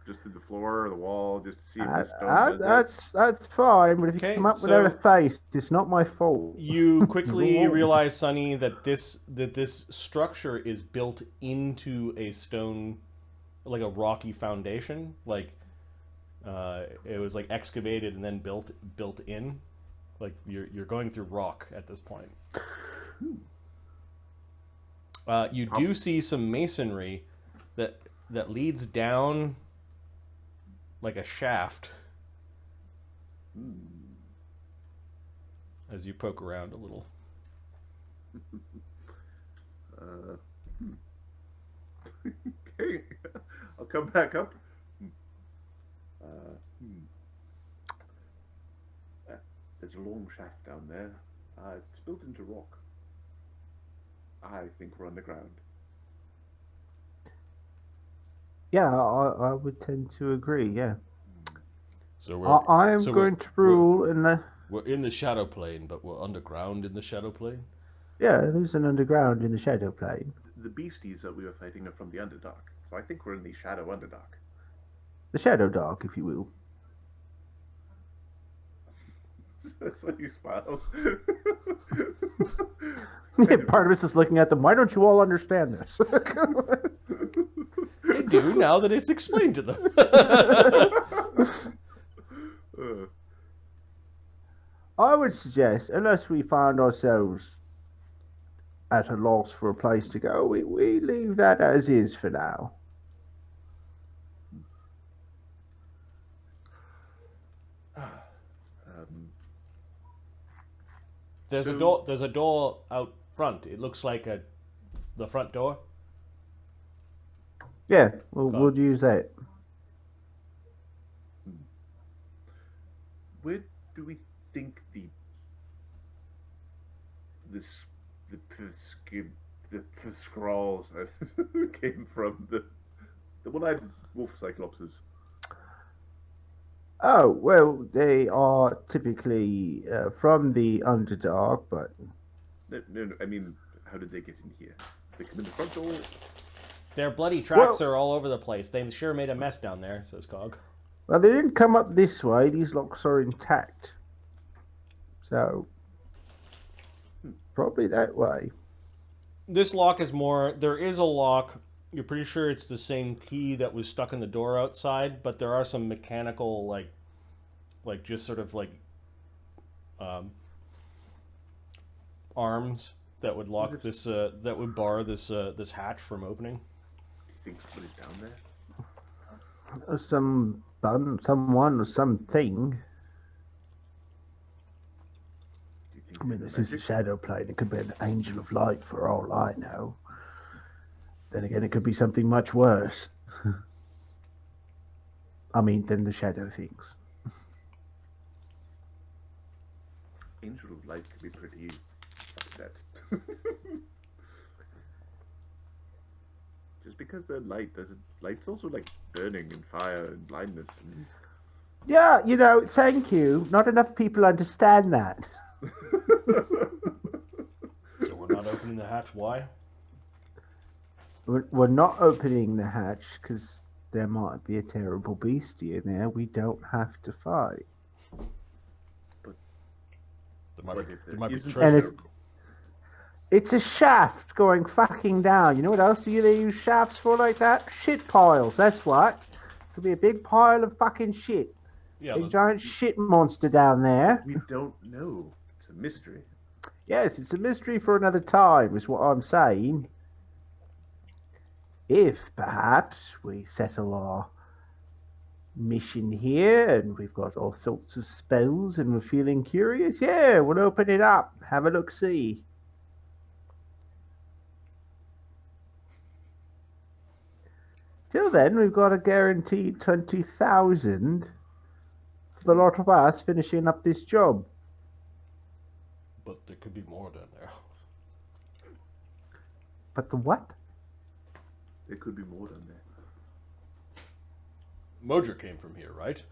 floor or the wall just to see if the stone. That's fine, but if you Okay, come up so- without a face, it's not my fault. You quickly Whoa. realize, Sonny, that this structure is built into a stone, like a rocky foundation. Like it was like excavated and then built in. Like you're going through rock at this point. You do see some masonry that leads down like a shaft as you poke around a little. Okay, I'll come back up. There's a long shaft down there. It's built into rock. I think we're underground. Yeah, I would tend to agree, yeah. So I am going to rule in the... We're in the shadow plane, but we're underground in the shadow plane. Yeah, there's an underground in the shadow plane. The beasties that we were fighting are from the Underdark, so I think we're in the Shadow Underdark. The shadow dark, if you will. That's like he smiles. Barnabas is looking at them. Why don't you all understand this? They do now that it's explained to them. I would suggest, unless we find ourselves at a loss for a place to go, we leave that as is for now. There's a door. There's a door out front. It looks like the front door. Yeah, we'll use that. Where do we think the scrolls came from? The one-eyed wolf cyclopses. Oh, well, they are typically from the Underdark, but... No, I mean, how did they get in here? They come in the front door? Their bloody tracks are all over the place. They sure made a mess down there, says Cog. Well, they didn't come up this way. These locks are intact. So, probably that way. This lock is more... There is a lock. You're pretty sure it's the same key that was stuck in the door outside, but there are some mechanical, like just sort of like arms that would lock this, that would bar this this hatch from opening. Do you think somebody's down there? Someone or something. Do you think I mean, there's this is a magic? shadow plane. It could be an angel of light for all I know. Then again, it could be something much worse. I mean, than the shadow things. Angel of Light could be pretty upset. Just because they're light doesn't... Light's also like burning and fire and blindness. And... Yeah, thank you. Not enough people understand that. opening the hatch. Why? We're not opening the hatch because there might be a terrible beastie in there we don't have to fight. There might be isn't treasure. And it's a shaft going fucking down. You know what else they use shafts for like that? Shit piles, that's what. Could be a big pile of fucking shit. Yeah, A giant shit monster down there. We don't know. It's a mystery. Yes, it's a mystery for another time, is what I'm saying. If, perhaps, we settle our mission here and we've got all sorts of spells and we're feeling curious, yeah, we'll open it up. Have a look-see. Till then, we've got a guaranteed 20,000 for the lot of us finishing up this job. but there could be more down there. But the what? There could be more down there. Mojer came from here, right?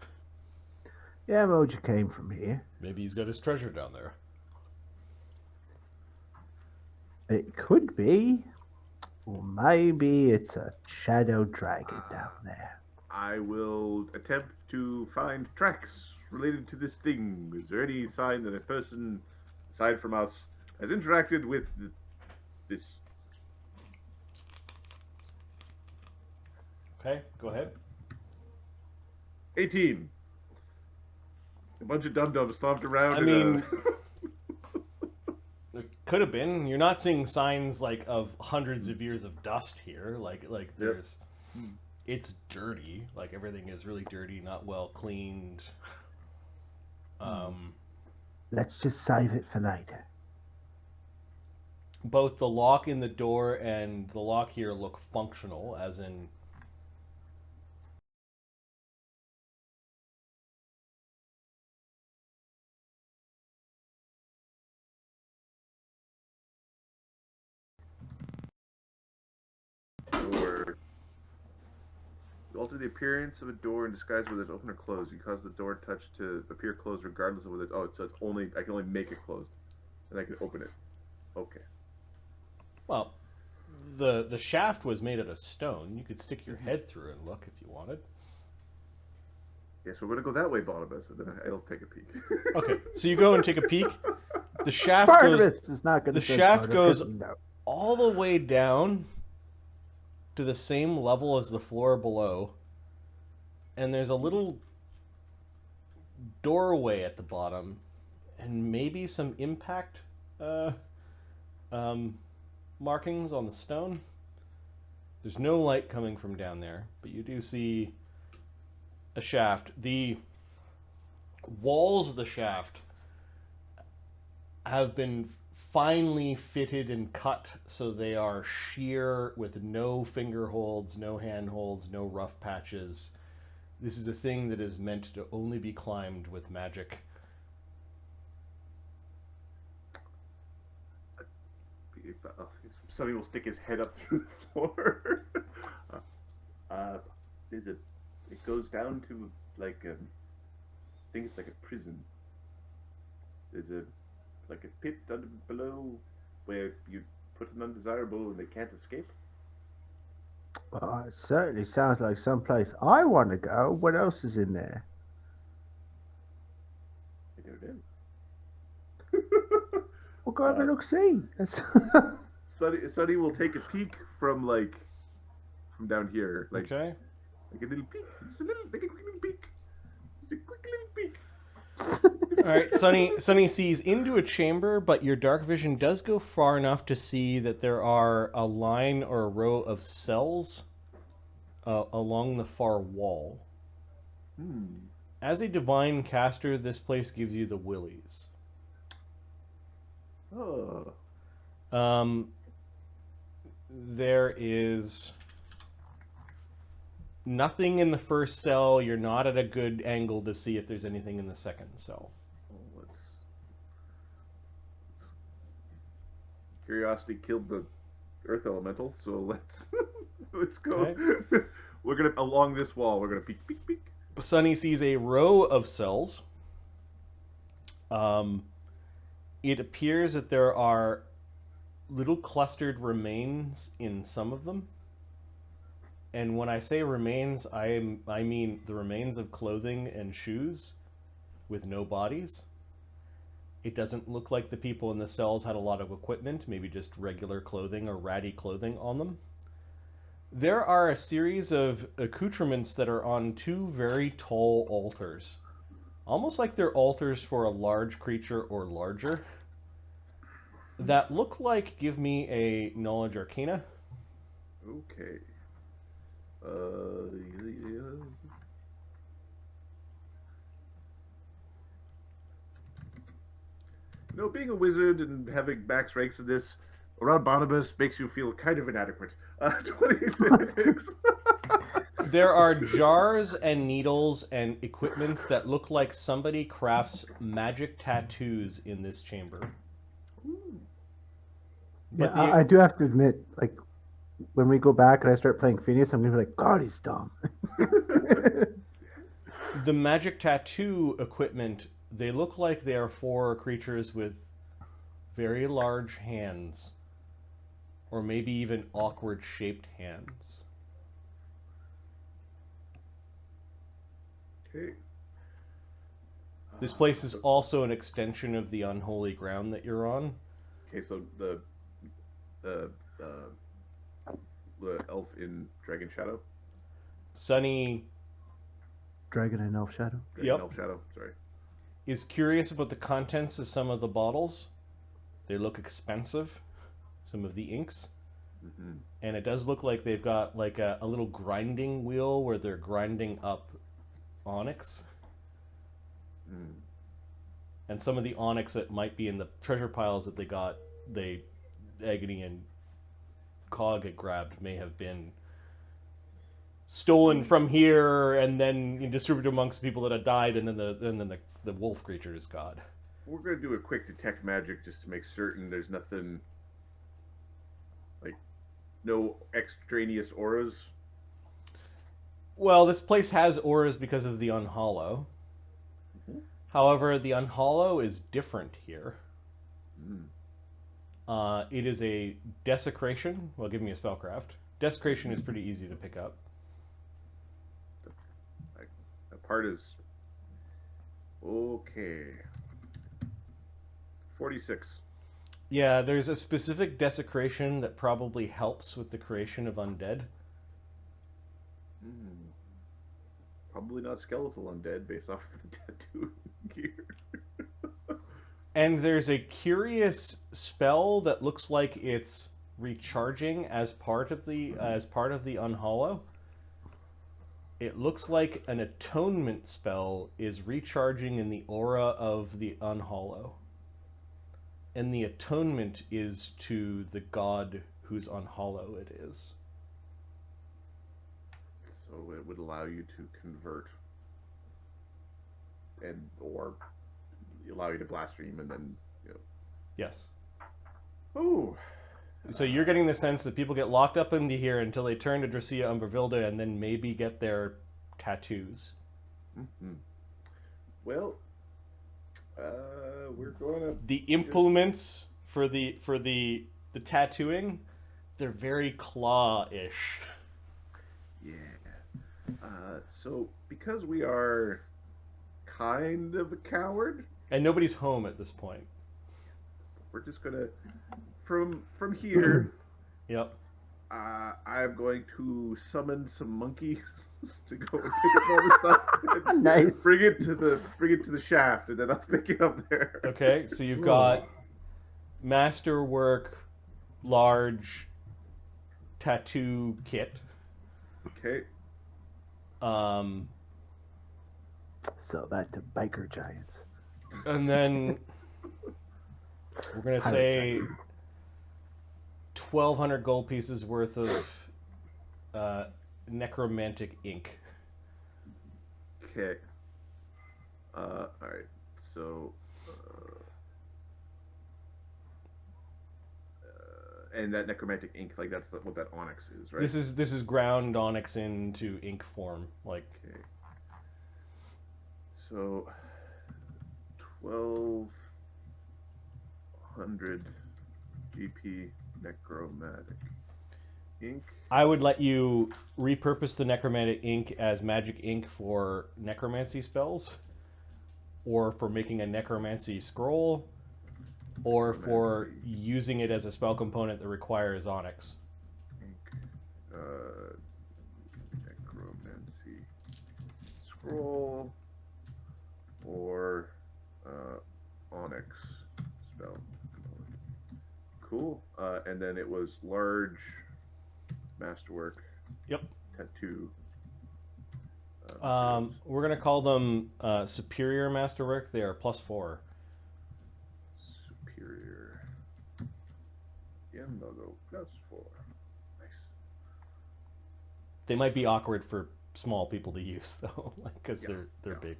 Yeah, Moja came from here. Maybe he's got his treasure down there. It could be. Or maybe it's a shadow dragon down there. I will attempt to find tracks related to this thing. Is there any sign that a person, aside from us, has interacted with this? Okay, go ahead. 18. A bunch of dum-dums stomped around. I in mean, a... it could have been. You're not seeing signs like of hundreds of years of dust here. Like there's, it's dirty. Like everything is really dirty, not well cleaned. Let's just save it for later. Both the lock in the door and the lock here look functional, as in. Door. You alter the appearance of a door in disguise whether it's open or closed. You cause the door touch to appear closed regardless of whether it's... Oh, so it's only... I can only make it closed. And I can open it. Okay. Well, the shaft was made out of stone. You could stick your head through and look if you wanted. Yes, we're going to go that way, Barnabus, and then I'll take a peek. Okay, so you go and take a peek. The shaft Barnabas goes. is not going to. The shaft goes all the way down to the same level as the floor below, and there's a little doorway at the bottom, and maybe some impact markings on the stone. There's no light coming from down there, but you do see a shaft. The walls of the shaft have been finely fitted and cut so they are sheer with no finger holds, no hand holds, no rough patches. This is a thing that is meant to only be climbed with magic. Sonny will stick his head up through the floor. There's a... It goes down to, like, I think it's like a prison. There's a pit under below where you put an undesirable and they can't escape. Well, it certainly sounds like someplace I want to go. What else is in there? I don't know. We'll go have a look-see. Sonny will take a peek from down here, Okay. like a little peek, just a little, like a quick little peek, just a quick little peek. All right, Sonny sees into a chamber, but your dark vision does go far enough to see that there are a line or a row of cells along the far wall. As a divine caster, this place gives you the willies. Oh. There is nothing in the first cell. You're not at a good angle to see if there's anything in the second cell. Curiosity killed the earth elemental, so let's go. Okay. We're gonna along this wall. We're gonna peek, peek, peek. Sonny sees a row of cells. It appears that there are little clustered remains in some of them. And when I say remains, I mean the remains of clothing and shoes with no bodies. It doesn't look like the people in the cells had a lot of equipment, maybe just regular clothing or ratty clothing on them. There are a series of accoutrements that are on two very tall altars. Almost like they're altars for a large creature or larger. That look like, give me a knowledge arcana. Okay. You know, being a wizard and having max ranks in this around Barnabus makes you feel kind of inadequate. 26. There are jars and needles and equipment that look like somebody crafts magic tattoos in this chamber. But Yeah, I do have to admit, like, when we go back and I start playing Phineas, I'm gonna be like, God, he's dumb. the magic tattoo equipment, they look like they are for creatures with very large hands, or maybe even awkward shaped hands. Okay. This place is also an extension of the unholy ground that you're on. Okay, so the elf in Dragon Shadow. Sunny Dragon and Elf Shadow. Dragon Elf Shadow. Sorry. is curious about the contents of some of the bottles. They look expensive, some of the inks. Mm-hmm. And it does look like they've got like a little grinding wheel where they're grinding up onyx. Mm. And some of the onyx that might be in the treasure piles that Agony and Cog had grabbed may have been stolen from here and then distributed amongst people that had died, and then the wolf creature is god. We're gonna do a quick detect magic just to make certain there's nothing, like, no extraneous auras. Well, this place has auras because of the Unhollow. Mm-hmm. However, the Unhollow is different here. Mm. It is a desecration. Well, give me a spellcraft. Desecration is pretty easy to pick up. That part is okay. 46. Yeah, there's a specific desecration that probably helps with the creation of undead. Mm. Probably not skeletal undead based off of the tattoo gear. And there's a curious spell that looks like it's recharging as part of the Unhollow. It looks like an atonement spell is recharging in the aura of the Unhollow. And the atonement is to the god whose Unhollow it is. So it would allow you to convert or allow you to blaspheme and then, Yes. Oh. So you're getting the sense that people get locked up into here until they turn to Dracia Umbervilda and then maybe get their tattoos. Mm-hmm. Well, we're going to... The implements for the tattooing, they're very claw-ish. Yeah. So because we are kind of a coward, And nobody's home at this point. we're just gonna from here. Yep. I'm going to summon some monkeys to go and pick up all the stuff. And Nice. Bring it to the shaft, and then I'll pick it up there. Okay, so you've got masterwork, large tattoo kit. Okay. Sell that to biker giants. And then we're gonna say 1,200 gold pieces worth of necromantic ink. Okay. All right. So. And that necromantic ink, like that's what that onyx is, right? This is ground onyx into ink form, like. Okay. So, 1,200 GP Necromantic ink. I would let you repurpose the necromantic ink as magic ink for necromancy spells, or for making a necromancy scroll, or for using it as a spell component that requires onyx. Ink. Necromancy scroll or onyx spell component. Cool. And then it was large masterwork. Yep. Tattoo. We're gonna call them superior masterwork. They are +4. Superior. Logo +4. Nice. They might be awkward for small people to use though, because they're big.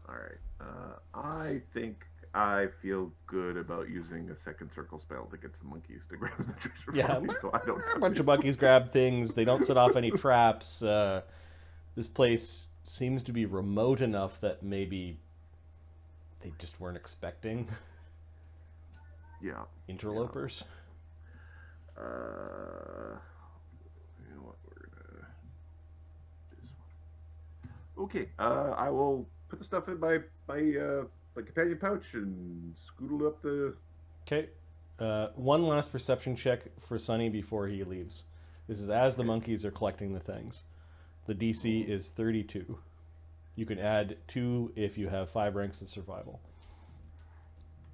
All right. I think I feel good about using a second circle spell to get some monkeys to grab the treasure. Yeah, Me, so I don't a bunch of monkeys grab things. They don't set off any traps. This place seems to be remote enough that maybe they just weren't expecting interlopers. You know what? We're gonna do this one. Okay. I will put the stuff in my companion pouch and scootle up the. Okay. One last perception check for Sunny before he leaves. This is as the monkeys are collecting the things. The DC is 32. You can add 2 if you have 5 ranks of survival.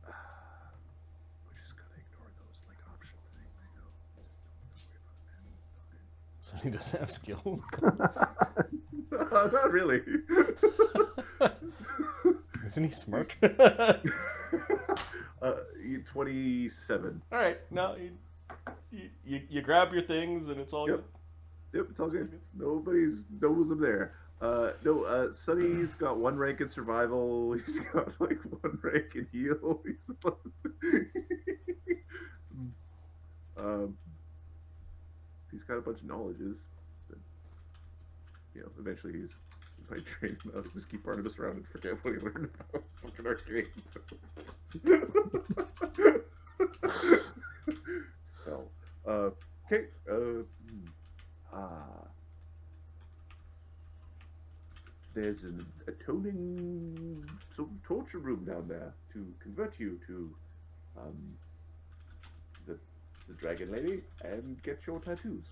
We're just gonna ignore those optional things, Sunny doesn't have skills. Not really. Isn't he smart? 27. All right, no, you grab your things and it's all good. Yep, it's all good. Nobody knows I'm there. No, Sunny's got 1 rank in survival. He's got 1 rank in heal. He's got a bunch of knowledges. But, eventually he might train him out. Just keep Barnabus around and forget what he learned about fucking arcade. So, okay. There's an atoning torture room down there to convert you to the dragon lady and get your tattoos.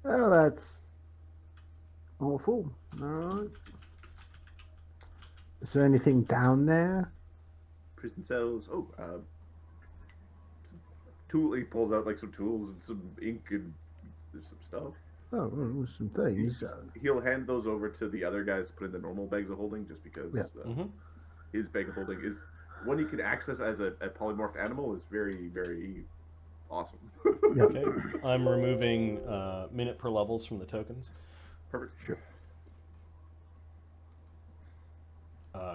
Oh, that's awful. All right. Is there anything down there? Prison cells. Oh, tool. He pulls out some tools and some ink and there's some stuff. Oh, some things. He'll hand those over to the other guys to put in the normal bags of holding, just because his bag of holding is one he can access as a polymorphed animal is very, very awesome. Okay, I'm removing minute per levels from the tokens. Perfect. Sure.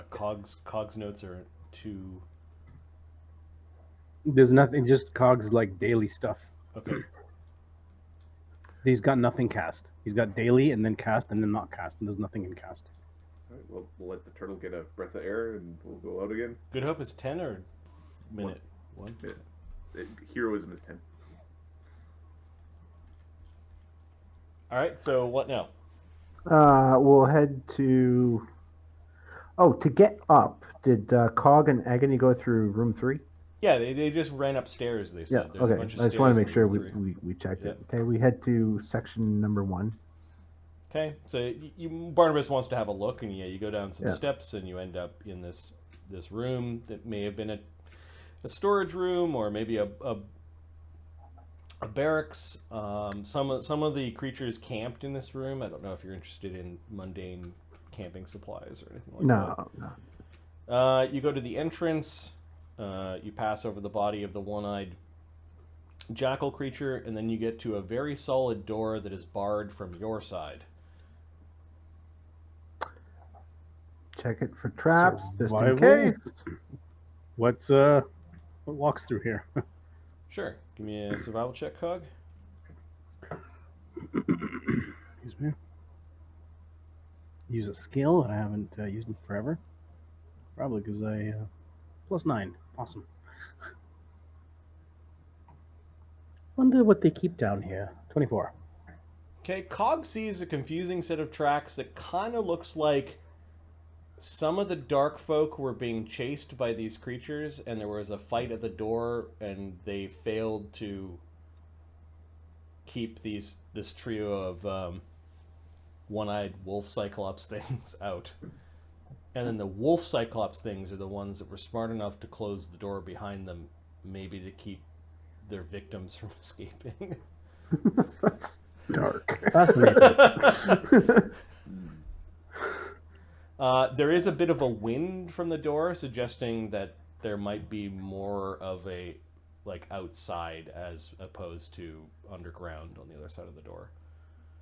Cog's notes are 2. There's nothing, just Cog's daily stuff. Okay. He's got nothing cast. He's got daily and then cast and then not cast, and there's nothing in cast. All right, well, we'll let the turtle get a breath of air and we'll go out again. Good Hope is 10 or minute? 1? Yeah. Heroism is 10. All right, so what now? We'll head to. Oh, to get up, did Cog and Agony go through room 3? Yeah, they just ran upstairs, they said. Yeah, There's a okay. bunch of I just want to stairs make sure in room 3. we checked it. Yeah. Okay, we head to section number 1. Okay, so Barnabus wants to have a look, and you go down some Yeah. steps, and you end up in this room that may have been a storage room, or maybe a barracks. Some of the creatures camped in this room. I don't know if you're interested in mundane camping supplies or anything like that. No. You go to the entrance. You pass over the body of the one-eyed jackal creature, and then you get to a very solid door that is barred from your side. Check it for traps, just in Survival. case. What walks through here? Sure. Give me a survival check, Cog. Excuse me. Use a skill that I haven't used in forever. Probably because I +9. Awesome. Wonder what they keep down here. 24. Okay, Cog sees a confusing set of tracks that kind of looks like some of the dark folk were being chased by these creatures, and there was a fight at the door, and they failed to keep this trio of one-eyed wolf cyclops things out. And then the wolf cyclops things are the ones that were smart enough to close the door behind them, maybe to keep their victims from escaping. That's dark. Fascinating. There is a bit of a wind from the door, suggesting that there might be more of a outside as opposed to underground on the other side of the door.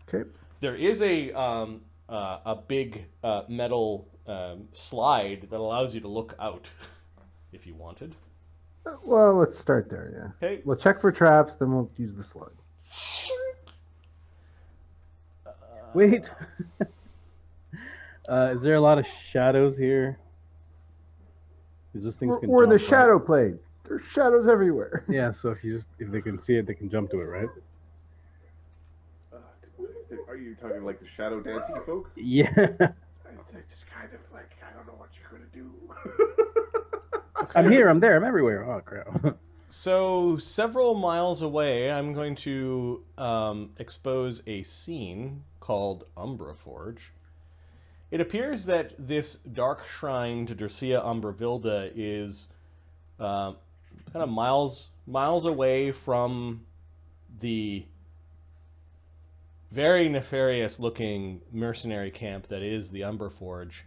Okay. There is a big metal slide that allows you to look out if you wanted. Well, let's start there, yeah. Okay. We'll check for traps, then we'll use the slug. Wait. Is there a lot of shadows here? Is those things can We're in the jump, right? shadow plane. There's shadows everywhere. Yeah, so if they can see it, they can jump to it, right? Are you talking like the shadow dancing folk? Yeah. I just kind of like, I don't know what you're gonna do. I'm here, I'm there, I'm everywhere. Oh, crap. So, several miles away, I'm going to expose a scene called Umbra Forge. It appears that this dark shrine to Dercia Umbravilda is kind of miles away from the very nefarious looking mercenary camp that is the Umbra Forge.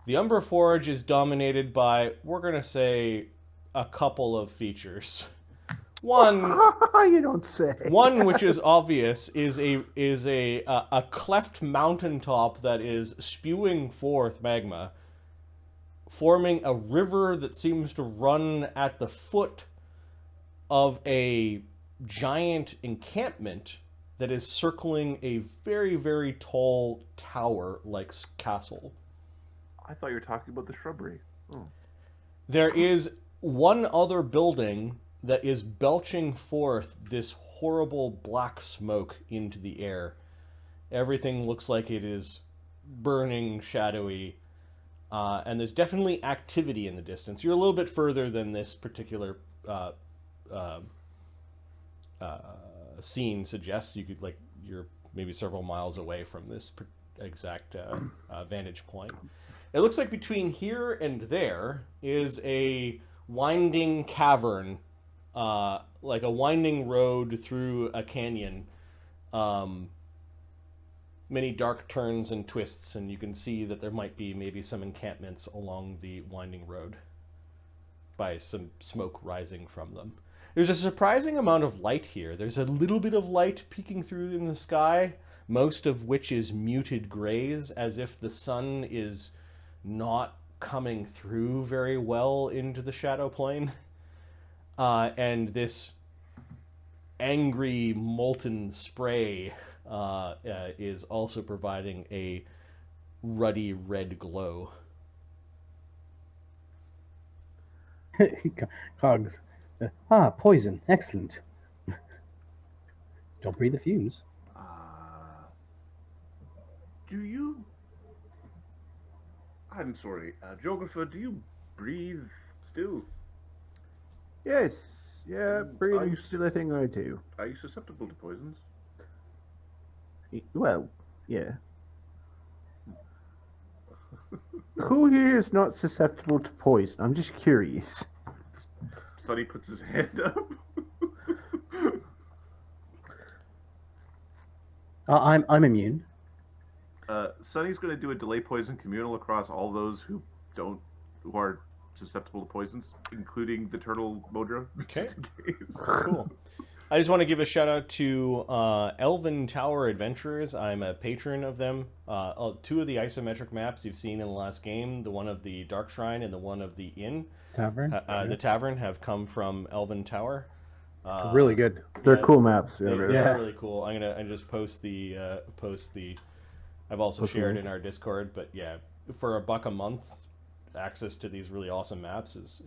The Umbra Forge is dominated by, we're going to say, a couple of features. One, You don't say. one which is obvious is a cleft mountaintop that is spewing forth magma, forming a river that seems to run at the foot of a giant encampment that is circling a very, very tall tower-like castle. I thought you were talking about the shrubbery. Oh. There is one other building that is belching forth this horrible black smoke into the air. Everything looks like it is burning, shadowy, and there's definitely activity in the distance. You're a little bit further than this particular scene suggests. You're maybe several miles away from this exact vantage point. It looks like between here and there is a winding cavern, like a winding road through a canyon. Many dark turns and twists, and you can see that there might be maybe some encampments along the winding road by some smoke rising from them. There's a surprising amount of light here. There's a little bit of light peeking through in the sky, most of which is muted grays, as if the sun is not coming through very well into the shadow plane. And this angry molten spray is also providing a ruddy red glow. Cogs. Poison. Excellent. Don't breathe the fumes. Do you? I'm sorry, Geographer, do you breathe still? Yes. Yeah, Are breathing you- is still a thing I do. Are you susceptible to poisons? Well, yeah. Who here is not susceptible to poison? I'm just curious. Sonny puts his hand up. I'm immune. Sonny's going to do a delay poison communal across all those who are susceptible to poisons, including the turtle Modra. Okay. just in case. Cool. I just want to give a shout out to Elven Tower Adventurers. I'm a patron of them. Two of the isometric maps you've seen in the last game, the one of the Dark Shrine and the one of the Inn, Tavern. the Tavern, have come from Elven Tower. Really good. They're Yeah, cool maps. They, Yeah, they're Yeah. really cool. I just post the I've also Post the shared link. in our Discord, but yeah, for $1 a month, access to these really awesome maps is